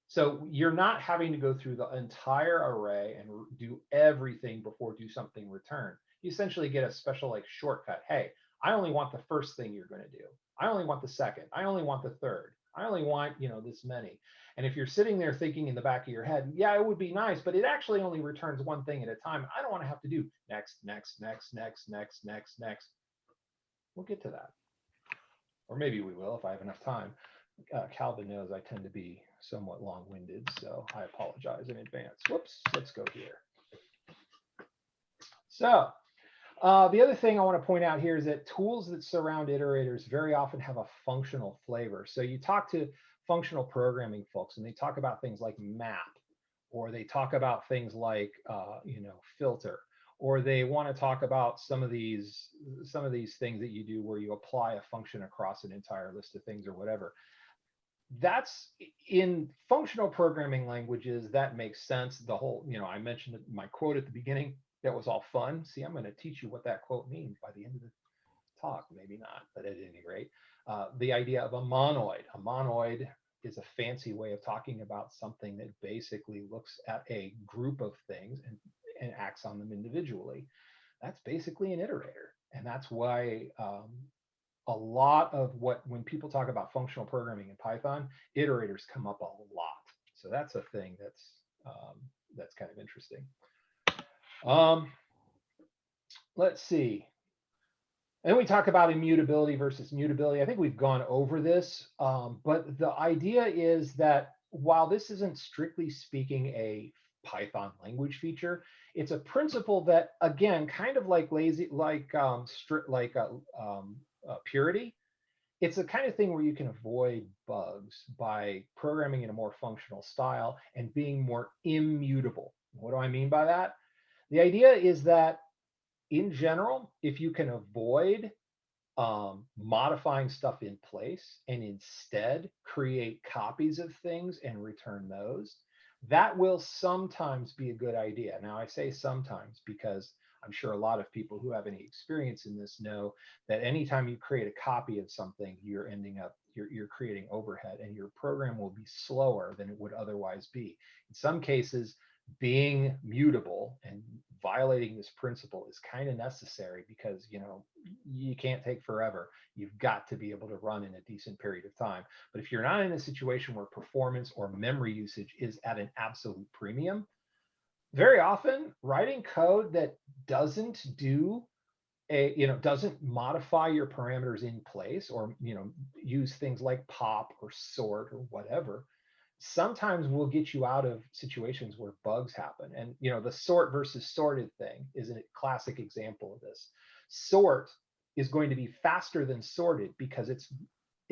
So you're not having to go through the entire array and do everything before do something return. You essentially get a special like shortcut. Hey, I only want the first thing you're going to do. I only want the second. I only want the third. I only want, you know, this many. And if you're sitting there thinking in the back of your head, yeah, it would be nice, but it actually only returns one thing at a time. I don't want to have to do next, next, next, next, next, next, next. We'll get to that. Or maybe we will if I have enough time. Calvin knows I tend to be somewhat long-winded, so I apologize in advance. Whoops, let's go here. So the other thing I want to point out here is that tools that surround iterators very often have a functional flavor. So you talk to functional programming folks and they talk about things like map, or they talk about things like you know, filter, or they want to talk about some of these things that you do where you apply a function across an entire list of things or whatever. That's in functional programming languages, that makes sense. The whole, you know, I mentioned my quote at the beginning, that was all fun. See, I'm going to teach you what that quote means by the end of the talk, maybe not, but at any rate, the idea of a monoid. A monoid is a fancy way of talking about something that basically looks at a group of things and acts on them individually. That's basically an iterator. And that's why a lot of what, when people talk about functional programming in Python, iterators come up a lot. So that's a thing that's kind of interesting. Let's see. And then we talk about immutability versus mutability. I think we've gone over this, but the idea is that while this isn't strictly speaking a Python language feature, it's a principle that, again, kind of like purity, it's the kind of thing where you can avoid bugs by programming in a more functional style and being more immutable. What do I mean by that? The idea is that in general, if you can avoid modifying stuff in place and instead create copies of things and return those, that will sometimes be a good idea. Now, I say sometimes because I'm sure a lot of people who have any experience in this know that anytime you create a copy of something, you're creating overhead and your program will be slower than it would otherwise be. In some cases, being mutable and violating this principle is kind of necessary because, you know, you can't take forever. You've got to be able to run in a decent period of time. But if you're not in a situation where performance or memory usage is at an absolute premium, very often writing code that doesn't do doesn't modify your parameters in place, or, you know, use things like pop or sort or whatever, sometimes will get you out of situations where bugs happen. And, you know, the sort versus sorted thing is a classic example of this. Sort is going to be faster than sorted because it's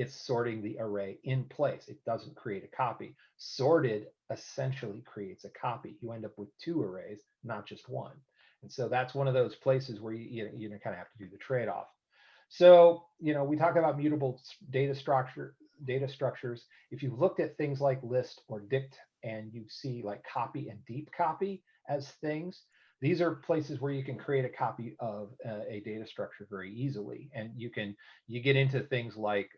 sorting the array in place. It doesn't create a copy. Sorted essentially creates a copy. You end up with two arrays, not just one. And so that's one of those places where you kind of have to do the trade-off. So, you know, we talk about mutable data structures. If you've looked at things like list or dict and you see like copy and deep copy as things, these are places where you can create a copy of a data structure very easily. And you get into things like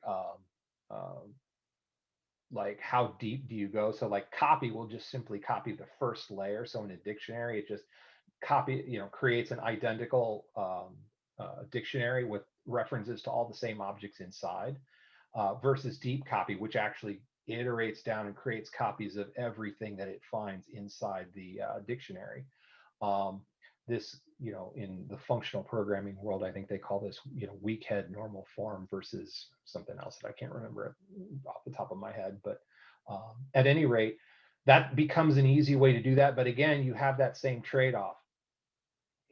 how deep do you go? So like copy will just simply copy the first layer. So in a dictionary, it just creates an identical dictionary with references to all the same objects inside, versus deep copy, which actually iterates down and creates copies of everything that it finds inside the dictionary. This, in the functional programming world, I think they call this, weak head normal form versus something else that I can't remember off the top of my head. But at any rate, that becomes an easy way to do that. But again, you have that same trade-off: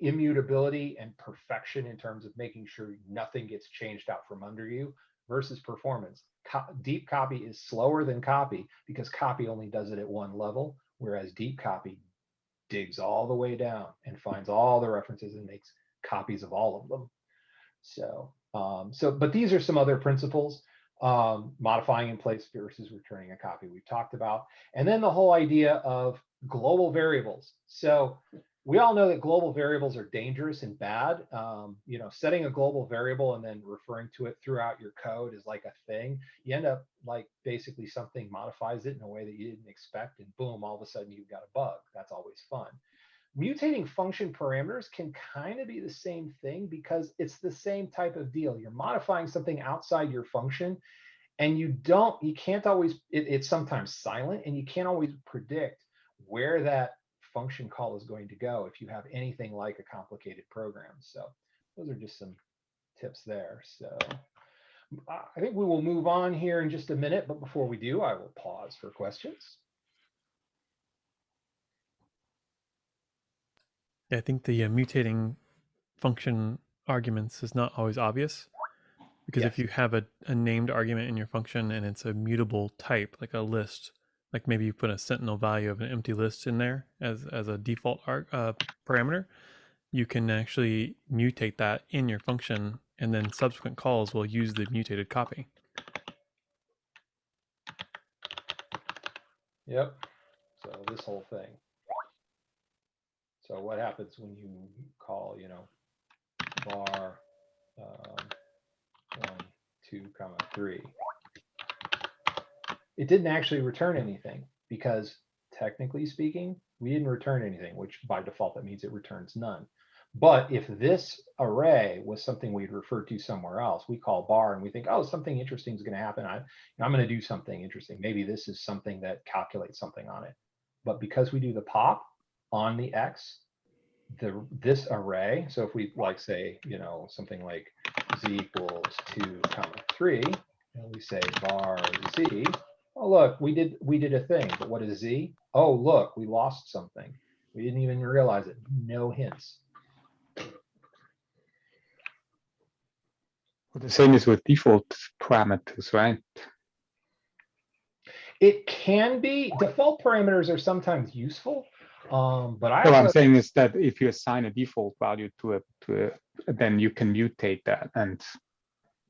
immutability and perfection in terms of making sure nothing gets changed out from under you, versus performance. Deep copy is slower than copy because copy only does it at one level, whereas deep copy digs all the way down and finds all the references and makes copies of all of them. So, but these are some other principles. Modifying in place versus returning a copy we've talked about. And then the whole idea of global variables. So we all know that global variables are dangerous and bad. Setting a global variable and then referring to it throughout your code is like a thing. You end up like basically something modifies it in a way that you didn't expect, and boom, all of a sudden you've got a bug. That's always fun. Mutating function parameters can kind of be the same thing because it's the same type of deal. You're modifying something outside your function, and you can't always, it's sometimes silent, and you can't always predict where that function call is going to go if you have anything like a complicated program. So those are just some tips there. So I think we will move on here in just a minute, but before we do, I will pause for questions. Yeah, I think the mutating function arguments is not always obvious, because if you have a named argument in your function and it's a mutable type, like a list, like maybe you put a sentinel value of an empty list in there as a default parameter, you can actually mutate that in your function, and then subsequent calls will use the mutated copy. Yep. So this whole thing. So what happens when you call, var 1, 2, 3? It didn't actually return anything because technically speaking, we didn't return anything, which by default, that means it returns none. But if this array was something we'd refer to somewhere else, we call bar and we think, oh, something interesting is going to happen. I'm going to do something interesting. Maybe this is something that calculates something on it. But because we do the pop on the X, this array, so if we like say, something like z equals 2, 3, and we say var z, oh, look, we did a thing, but what is z? Oh, look, we lost something. We didn't even realize it. No hints. Well, the same is with default parameters, right? It can be. Default parameters are sometimes useful, but what I'm saying is that if you assign a default value to a then you can mutate that, and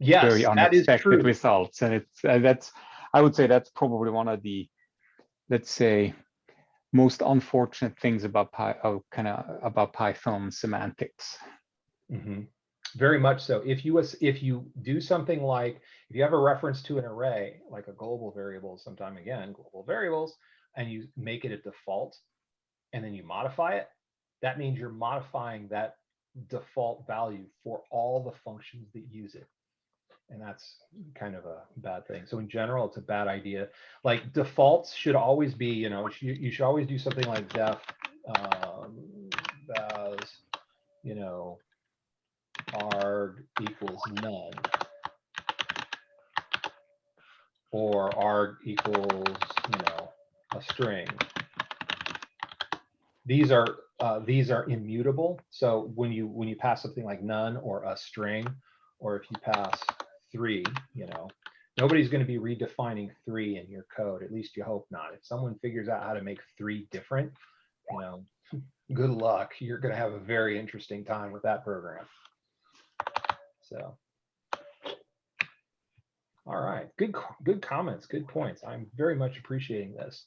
yes, very unexpected that is results. And it's I would say that's probably one of the, let's say, most unfortunate things about about Python semantics. Mm-hmm. Very much so. If you do something like, if you have a reference to an array, like a global variable, sometime again, global variables, and you make it a default, and then you modify it, that means you're modifying that default value for all the functions that use it. And that's kind of a bad thing. So in general, it's a bad idea. Like defaults should always be, you should always do something like def as, arg equals none, or arg equals, a string. These are immutable. So when you pass something like none or a string, or if you pass 3, nobody's going to be redefining 3 in your code. At least you hope not. If someone figures out how to make 3 different, good luck. You're going to have a very interesting time with that program. So, all right, good comments, good points. I'm very much appreciating this.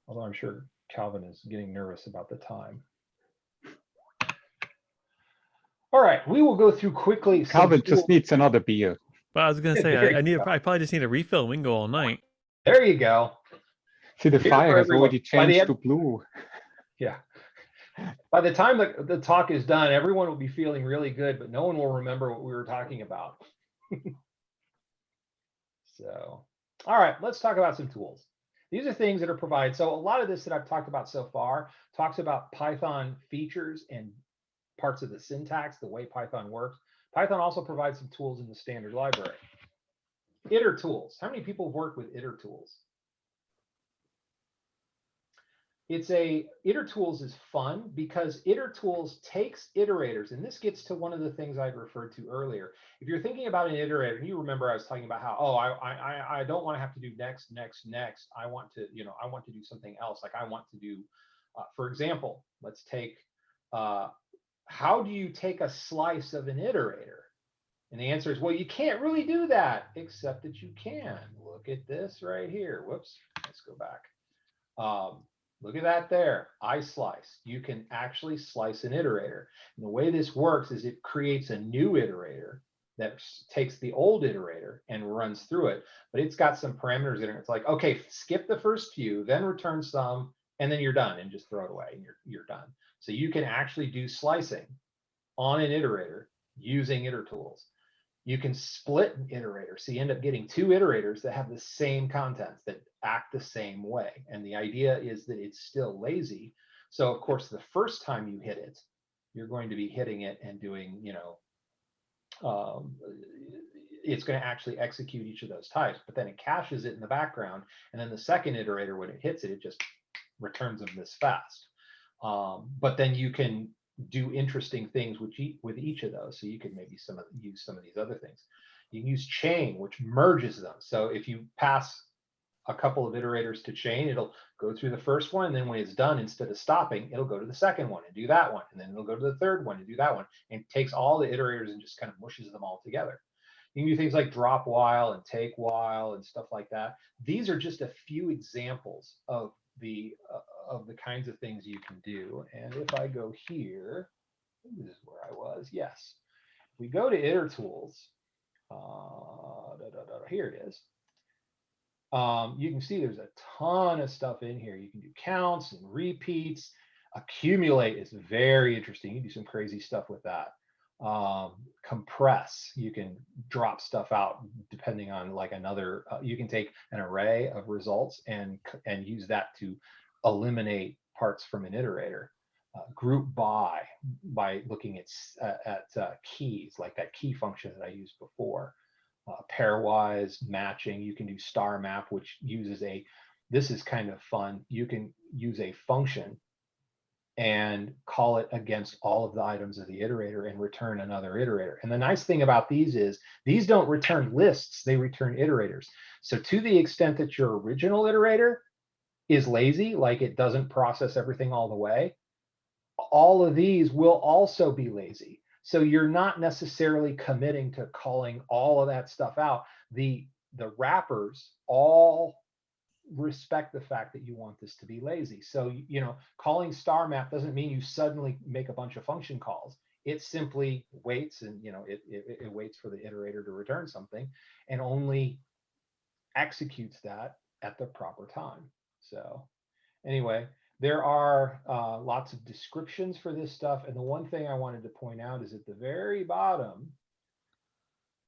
Although I'm sure Calvin is getting nervous about the time. All right, we will go through quickly. Calvin just needs another beer. But I was gonna say I probably just need a refill. We can go all night. There you go. See, the fire has already changed to blue. Yeah. By the time the talk is done, everyone will be feeling really good, but no one will remember what we were talking about. So, all right, let's talk about some tools. These are things that are provided. So a lot of this that I've talked about so far talks about Python features and parts of the syntax, the way Python works. Python also provides some tools in the standard library. Iter tools. How many people have worked with iter tools? Iter tools is fun because iter tools takes iterators, and this gets to one of the things I referred to earlier. If you're thinking about an iterator, and you remember I was talking about how, oh, I don't want to have to do next. I want to, I want to do something else. Like I want to do, for example, let's take, how do you take a slice of an iterator? And the answer is, well, you can't really do that, except that you can. Look at this right here. Whoops, let's go back. Look at that there, iSlice. You can actually slice an iterator. And the way this works is it creates a new iterator that takes the old iterator and runs through it, but it's got some parameters in it. It's like, okay, skip the first few, then return some, and then you're done, and just throw it away, and you're done. So you can actually do slicing on an iterator using iter tools. You can split an iterator. So you end up getting two iterators that have the same contents, that act the same way. And the idea is that it's still lazy. So of course, the first time you hit it, you're going to be hitting it and doing, it's going to actually execute each of those types, but then it caches it in the background. And then the second iterator, when it hits it, it just returns them this fast. But then you can do interesting things with each of those. So you could maybe use some of these other things. You can use chain, which merges them. So if you pass a couple of iterators to chain, it'll go through the first one, and then when it's done, instead of stopping, it'll go to the second one and do that one, and then it'll go to the third one and do that one, and takes all the iterators and just kind of mushes them all together. You can do things like drop while and take while and stuff like that. These are just a few examples of the kinds of things you can do. And if I go here, this is where I was. Yes, we go to iter tools. Here it is. You can see there's a ton of stuff in here. You can do counts and repeats. Accumulate is very interesting. You can do some crazy stuff with that. Compress, you can drop stuff out depending on like another, you can take an array of results and use that to eliminate parts from an iterator. Group by looking at keys, like that key function that I used before. Pairwise matching, you can do star map, which uses this is kind of fun. You can use a function and call it against all of the items of the iterator and return another iterator. And the nice thing about these is these don't return lists, they return iterators. So to the extent that your original iterator is lazy, like it doesn't process everything all the way, all of these will also be lazy. So you're not necessarily committing to calling all of that stuff out. The wrappers all respect the fact that you want this to be lazy. So, calling star map doesn't mean you suddenly make a bunch of function calls. It simply waits, and it waits for the iterator to return something and only executes that at the proper time. So anyway, there are lots of descriptions for this stuff. And the one thing I wanted to point out is at the very bottom,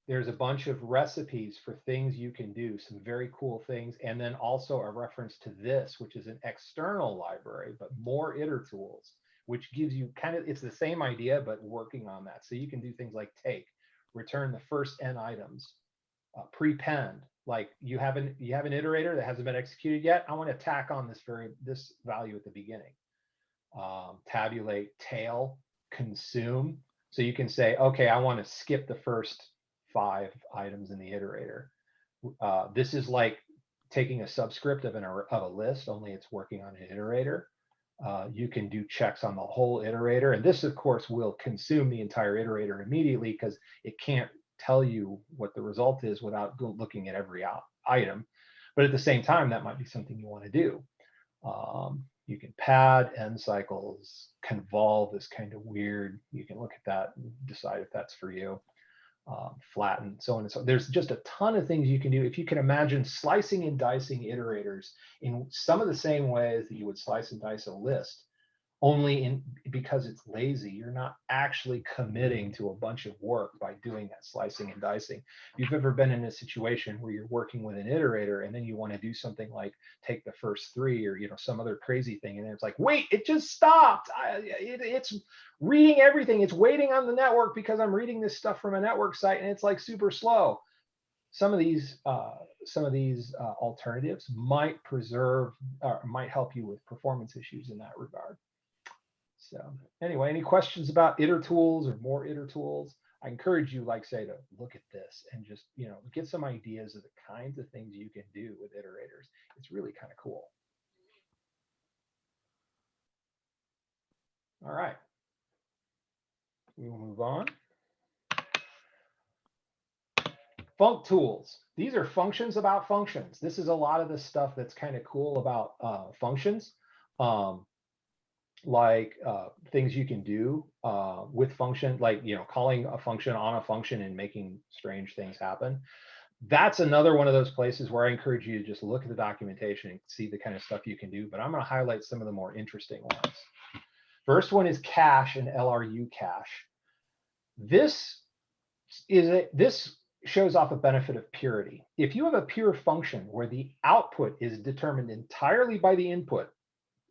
there's a bunch of recipes for things you can do, some very cool things. And then also a reference to this, which is an external library, but more iter tools, which gives you it's the same idea, but working on that. So you can do things like take, return the first n items, prepend, like you have an iterator that hasn't been executed yet. I want to tack on this value at the beginning. Tabulate, tail, consume. So you can say, okay, I want to skip the first 5 items in the iterator. This is like taking a subscript of a list, only it's working on an iterator. You can do checks on the whole iterator, and this of course will consume the entire iterator immediately because it can't tell you what the result is without looking at every item. But at the same time, that might be something you want to do. You can pad, end cycles, convolve is kind of weird. You can look at that and decide if that's for you. Flatten, so on and so on. There's just a ton of things you can do. If you can imagine slicing and dicing iterators in some of the same ways that you would slice and dice a list, only because it's lazy. You're not actually committing to a bunch of work by doing that slicing and dicing. If you've ever been in a situation where you're working with an iterator and then you want to do something like take the first 3 or some other crazy thing, and then it's like, wait, it just stopped. It's reading everything. It's waiting on the network because I'm reading this stuff from a network site and it's like super slow. Some of these alternatives might might help you with performance issues in that regard. So anyway, any questions about iter tools or more iter tools? I encourage you, like say, to look at this and just get some ideas of the kinds of things you can do with iterators. It's really kind of cool. All right, we will move on. Func tools. These are functions about functions. This is a lot of the stuff that's kind of cool about functions. Like things you can do with function, like calling a function on a function and making strange things happen. That's another one of those places where I encourage you to just look at the documentation and see the kind of stuff you can do. But I'm going to highlight some of the more interesting ones. First one is cache and LRU cache. This shows off a benefit of purity. If you have a pure function where the output is determined entirely by the input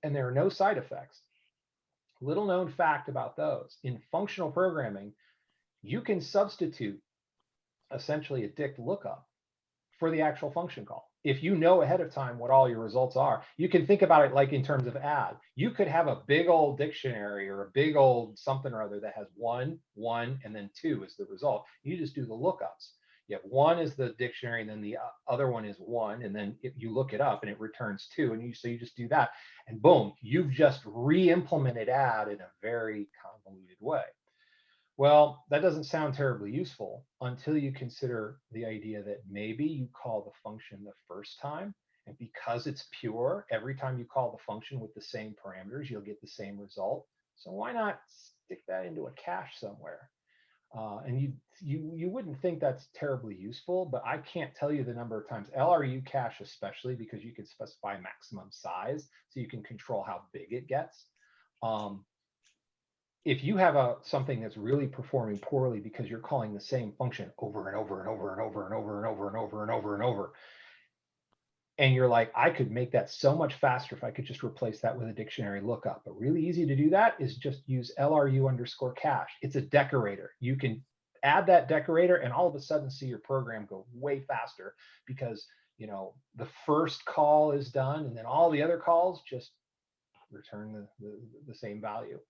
and there are no side effects, little known fact about those, in functional programming, you can substitute essentially a dict lookup for the actual function call. If you know ahead of time what all your results are, you can think about it like in terms of add. You could have a big old dictionary or a big old something or other that has 1, 1, and then 2 is the result. You just do the lookups. You have 1 is the dictionary, and then the other one is 1, and then you look it up and it returns 2, and so you just do that, and boom, you've just re-implemented add in a very convoluted way. Well, that doesn't sound terribly useful until you consider the idea that maybe you call the function the first time, and because it's pure, every time you call the function with the same parameters, you'll get the same result. So why not stick that into a cache somewhere? And you wouldn't think that's terribly useful, but I can't tell you the number of times, LRU cache especially, because you can specify maximum size, so you can control how big it gets. If you have something that's really performing poorly because you're calling the same function over and over and over and over and over and over and over and over and over, and you're like, I could make that so much faster if I could just replace that with a dictionary lookup. But really easy to do that is just use LRU_cache. It's a decorator. You can add that decorator and all of a sudden see your program go way faster because the first call is done and then all the other calls just return the same value.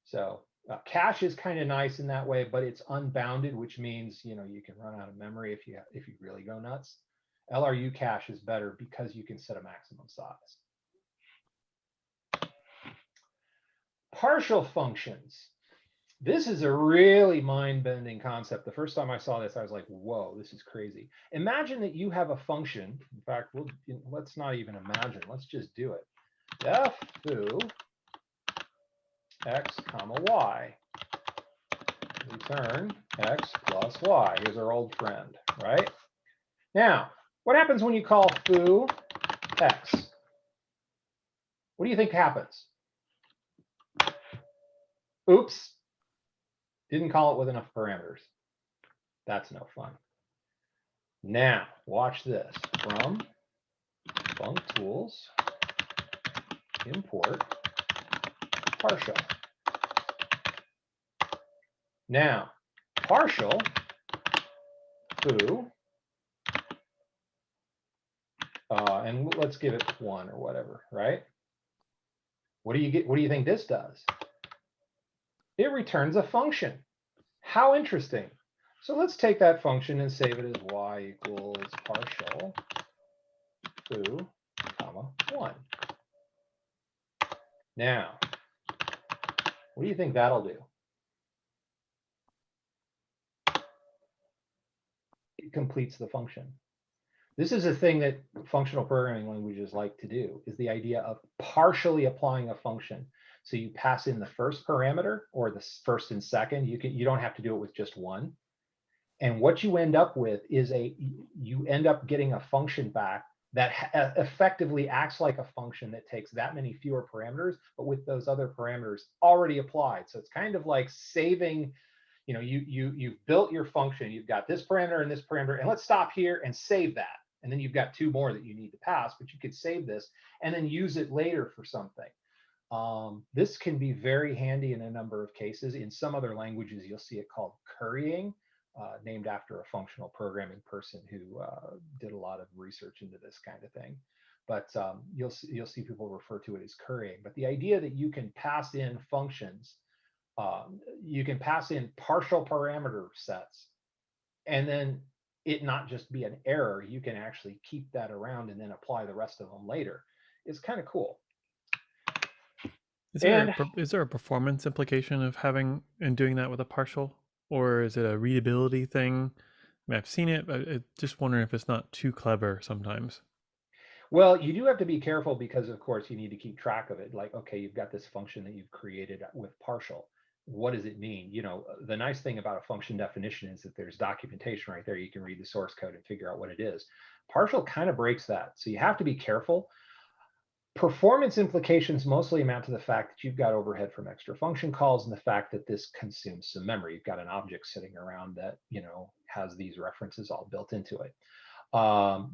So cache is kind of nice in that way, but it's unbounded, which means you can run out of memory if you really go nuts. LRU cache is better because you can set a maximum size. Partial functions. This is a really mind-bending concept. The first time I saw this, I was like, whoa, this is crazy. Imagine that you have a function. In fact, let's not even imagine. Let's just do it. Foo x comma y. Return x plus y. Here's our old friend, right? Now, what happens when you call foo x? What do you think happens? Oops. Didn't call it with enough parameters. That's no fun. Now, watch this. From func tools, import partial. Now, partial foo, and let's give it 1 or whatever, right? What do you get? What do you think this does? It returns a function. How interesting. So let's take that function and save it as y equals partial foo, comma 1. Now, what do you think that'll do? It completes the function. This is a thing that functional programming languages like to do, is the idea of partially applying a function. So you pass in the first parameter or the first and second. You don't have to do it with just one. And what you end up with is you end up getting a function back that effectively acts like a function that takes that many fewer parameters, but with those other parameters already applied. So it's kind of like saving, you know, you've built your function, you've got this parameter and this parameter, and let's stop here and save that. And then you've got two more that you need to pass, but you could save this and then use it later for something. This can be very handy in a number of cases. In some other languages, you'll see it called currying, named after a functional programming person who did a lot of research into this kind of thing. But you'll see people refer to it as currying. But the idea that you can pass in functions, you can pass in partial parameter sets, and then it not just be an error, you can actually keep that around and then apply the rest of them later. It's kind of cool. Is there a performance implication of having and doing that with a partial, or is it a readability thing? I mean, I've seen it, but I just wondering if it's not too clever sometimes. Well, you do have to be careful because, of course, you need to keep track of it. Like, okay, you've got this function that you've created with partial. What does it mean? You know, the nice thing about a function definition is that there's documentation right there. You can read the source code and figure out what it is. Partial kind of breaks that. So you have to be careful. Performance implications mostly amount to the fact that you've got overhead from extra function calls and the fact that this consumes some memory. You've got an object sitting around that, you know, has these references all built into it.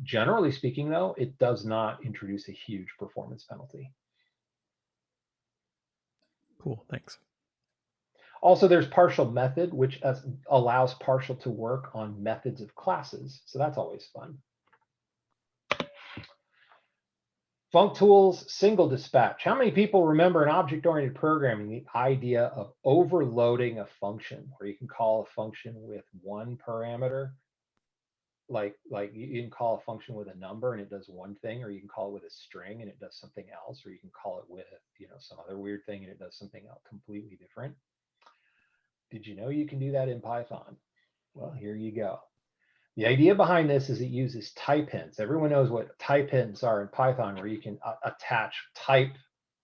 Generally speaking, though, it does not introduce a huge performance penalty. Cool, thanks. Also, there's partial method, which allows partial to work on methods of classes. So that's always fun. Func tools, single dispatch. How many people remember in object-oriented programming the idea of overloading a function, where you can call a function with one parameter? Like you can call a function with a number and it does one thing, or you can call it with a string and it does something else, or you can call it with, you know, some other weird thing and it does something else completely different. Did you know you can do that in Python? Well, here you go. The idea behind this is it uses type hints. Everyone knows what type hints are in Python, where you can attach type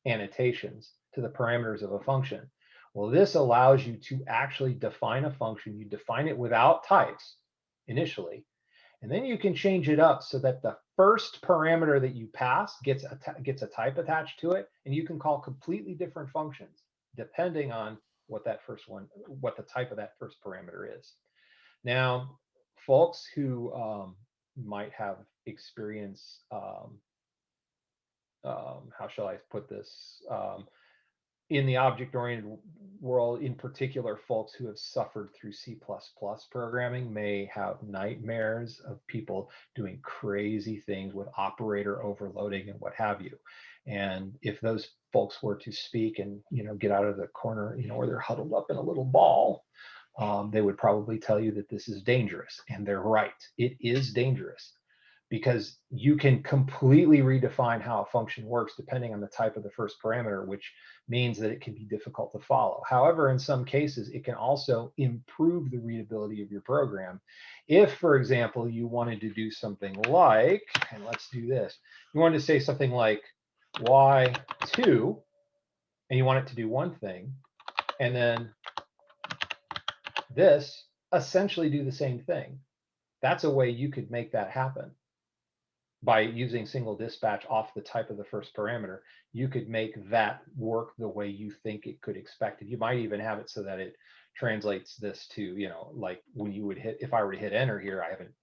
annotations to the parameters of a function. Well, this allows you to actually define a function. You define it without types initially, and then you can change it up so that the first parameter that you pass gets a type attached to it, and you can call completely different functions depending on what the type of that first parameter is. Now, folks who might have experience, how shall I put this, in the object-oriented world, in particular, folks who have suffered through C++ programming may have nightmares of people doing crazy things with operator overloading and what have you. And if those folks were to speak and, you know, get out of the corner, you know, where they're huddled up in a little ball, they would probably tell you that this is dangerous, and they're right. It is dangerous because you can completely redefine how a function works depending on the type of the first parameter, which means that it can be difficult to follow. However, in some cases, it can also improve the readability of your program. If, for example, you wanted to do something like, and let's do this, you wanted to say something like y2, and you want it to do one thing, and then this essentially do the same thing. That's a way you could make that happen. By using single dispatch off the type of the first parameter, you could make that work the way you think it could expect it. You might even have it so that it translates this to, you know, like when you would hit, if I were to hit enter here, I haven't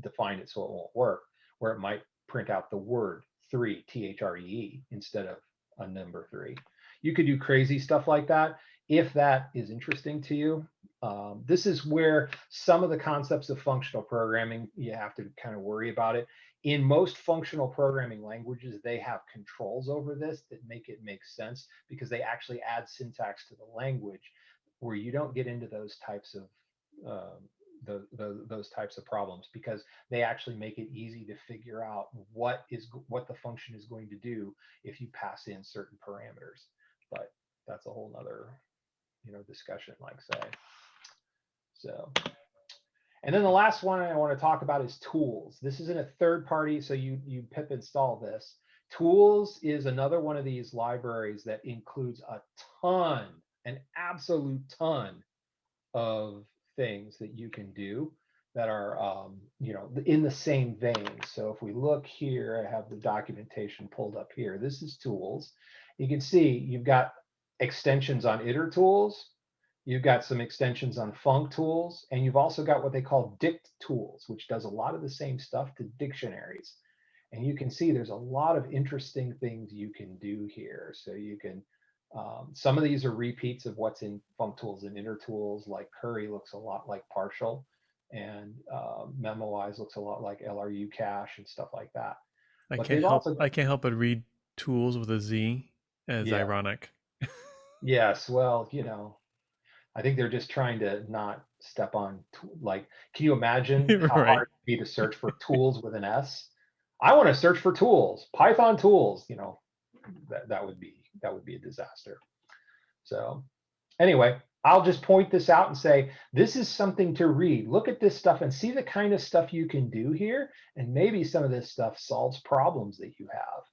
defined it so it won't work, where it might print out the word 3, THREE, instead of a number 3. You could do crazy stuff like that. If that is interesting to you, this is where some of the concepts of functional programming, you have to kind of worry about it. In most functional programming languages, they have controls over this that make it make sense because they actually add syntax to the language, where you don't get into those types of those types of problems, because they actually make it easy to figure out what the function is going to do if you pass in certain parameters. But that's a whole nother, you know, discussion, like say. So, and then the last one I want to talk about is tools. This isn't a third party, so you pip install this. Tools is another one of these libraries that includes a ton, an absolute ton of things that you can do that are, you know, in the same vein. So if we look here, I have the documentation pulled up here. This is tools. You can see you've got extensions on iter tools. You've got some extensions on func tools, and you've also got what they call dict tools, which does a lot of the same stuff to dictionaries. And you can see there's a lot of interesting things you can do here. So you can, some of these are repeats of what's in func tools and iter tools, like curry looks a lot like partial, and memowise looks a lot like LRU cache and stuff like that. I But can't they've help. also, I can't help but read tools with a Z as yeah, ironic. yes, well, you know, I think they're just trying to not step on, like, can you imagine how Right. hard it would be to search for tools with an S? I want to search for tools, Python tools, you know, that would be a disaster. So anyway, I'll just point this out and say, this is something to read. Look at this stuff and see the kind of stuff you can do here. And maybe some of this stuff solves problems that you have,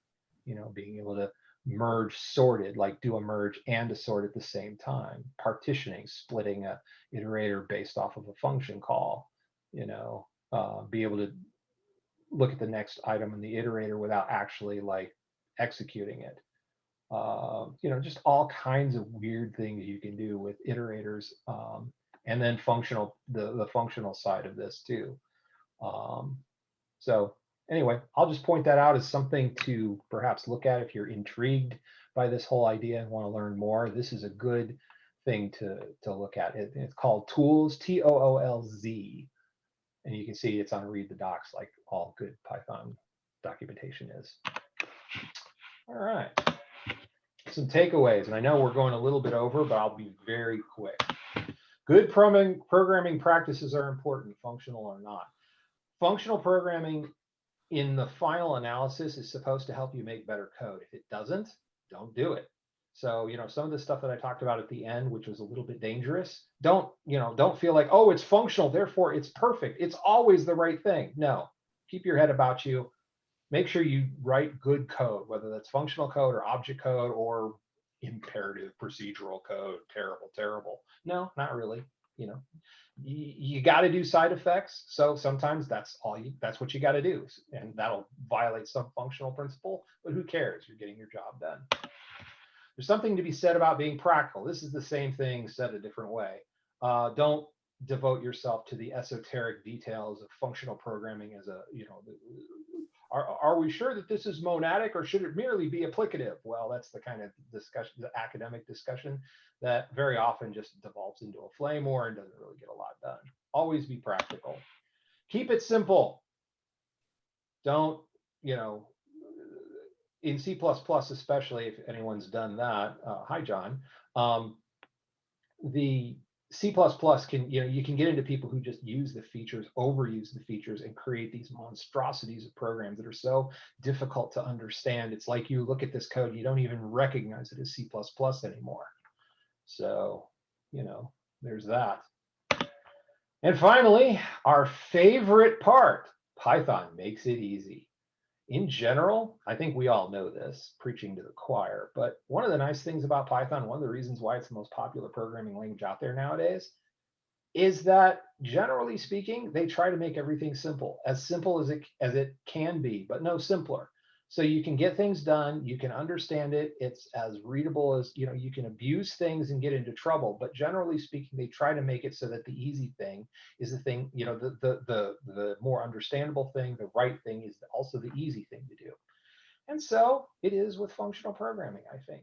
you know, being able to merge sorted, like do a merge and a sort at the same time, partitioning, splitting a iterator based off of a function call, you know, be able to look at the next item in the iterator without actually like executing it. You know, just all kinds of weird things you can do with iterators, and then functional, the functional side of this too. So anyway, I'll just point that out as something to perhaps look at if you're intrigued by this whole idea and want to learn more. This is a good thing to look at. It's called Tools, TOOLZ. And you can see it's on Read the Docs, like all good Python documentation is. All right. Some takeaways, and I know we're going a little bit over, but I'll be very quick. Good programming practices are important, functional or not. Functional programming in the final analysis is supposed to help you make better code. If it doesn't, don't do it. So, you know, some of the stuff that I talked about at the end, which was a little bit dangerous, don't feel like, oh, it's functional, therefore it's perfect, it's always the right thing. No, keep your head about you. Make sure you write good code, whether that's functional code or object code or imperative procedural code. Terrible. No, not really. You know, you got to do side effects. So sometimes that's what you got to do. And that'll violate some functional principle, but who cares? You're getting your job done. There's something to be said about being practical. This is the same thing said a different way. Don't devote yourself to the esoteric details of functional programming as a, you know, are we sure that this is monadic or should it merely be applicative? Well, that's the kind of discussion, the academic discussion that very often just devolves into a flame war and doesn't really get a lot done. Always be practical. Keep it simple. Don't, you know, in C++, especially if anyone's done that, hi, John, the C++ can, you know, you can get into people who just use the features, overuse the features, and create these monstrosities of programs that are so difficult to understand. It's like you look at this code, you don't even recognize it as C++ anymore. So, you know, there's that. And finally, our favorite part, Python makes it easy. In general, I think we all know this, preaching to the choir, but one of the nice things about Python, one of the reasons why it's the most popular programming language out there nowadays, is that generally speaking, they try to make everything simple as it can be, but no simpler. So you can get things done, you can understand it, it's as readable as, you know, you can abuse things and get into trouble, but generally speaking, they try to make it so that the easy thing is the thing, you know, the more understandable thing, the right thing is also the easy thing to do. And so it is with functional programming, I think.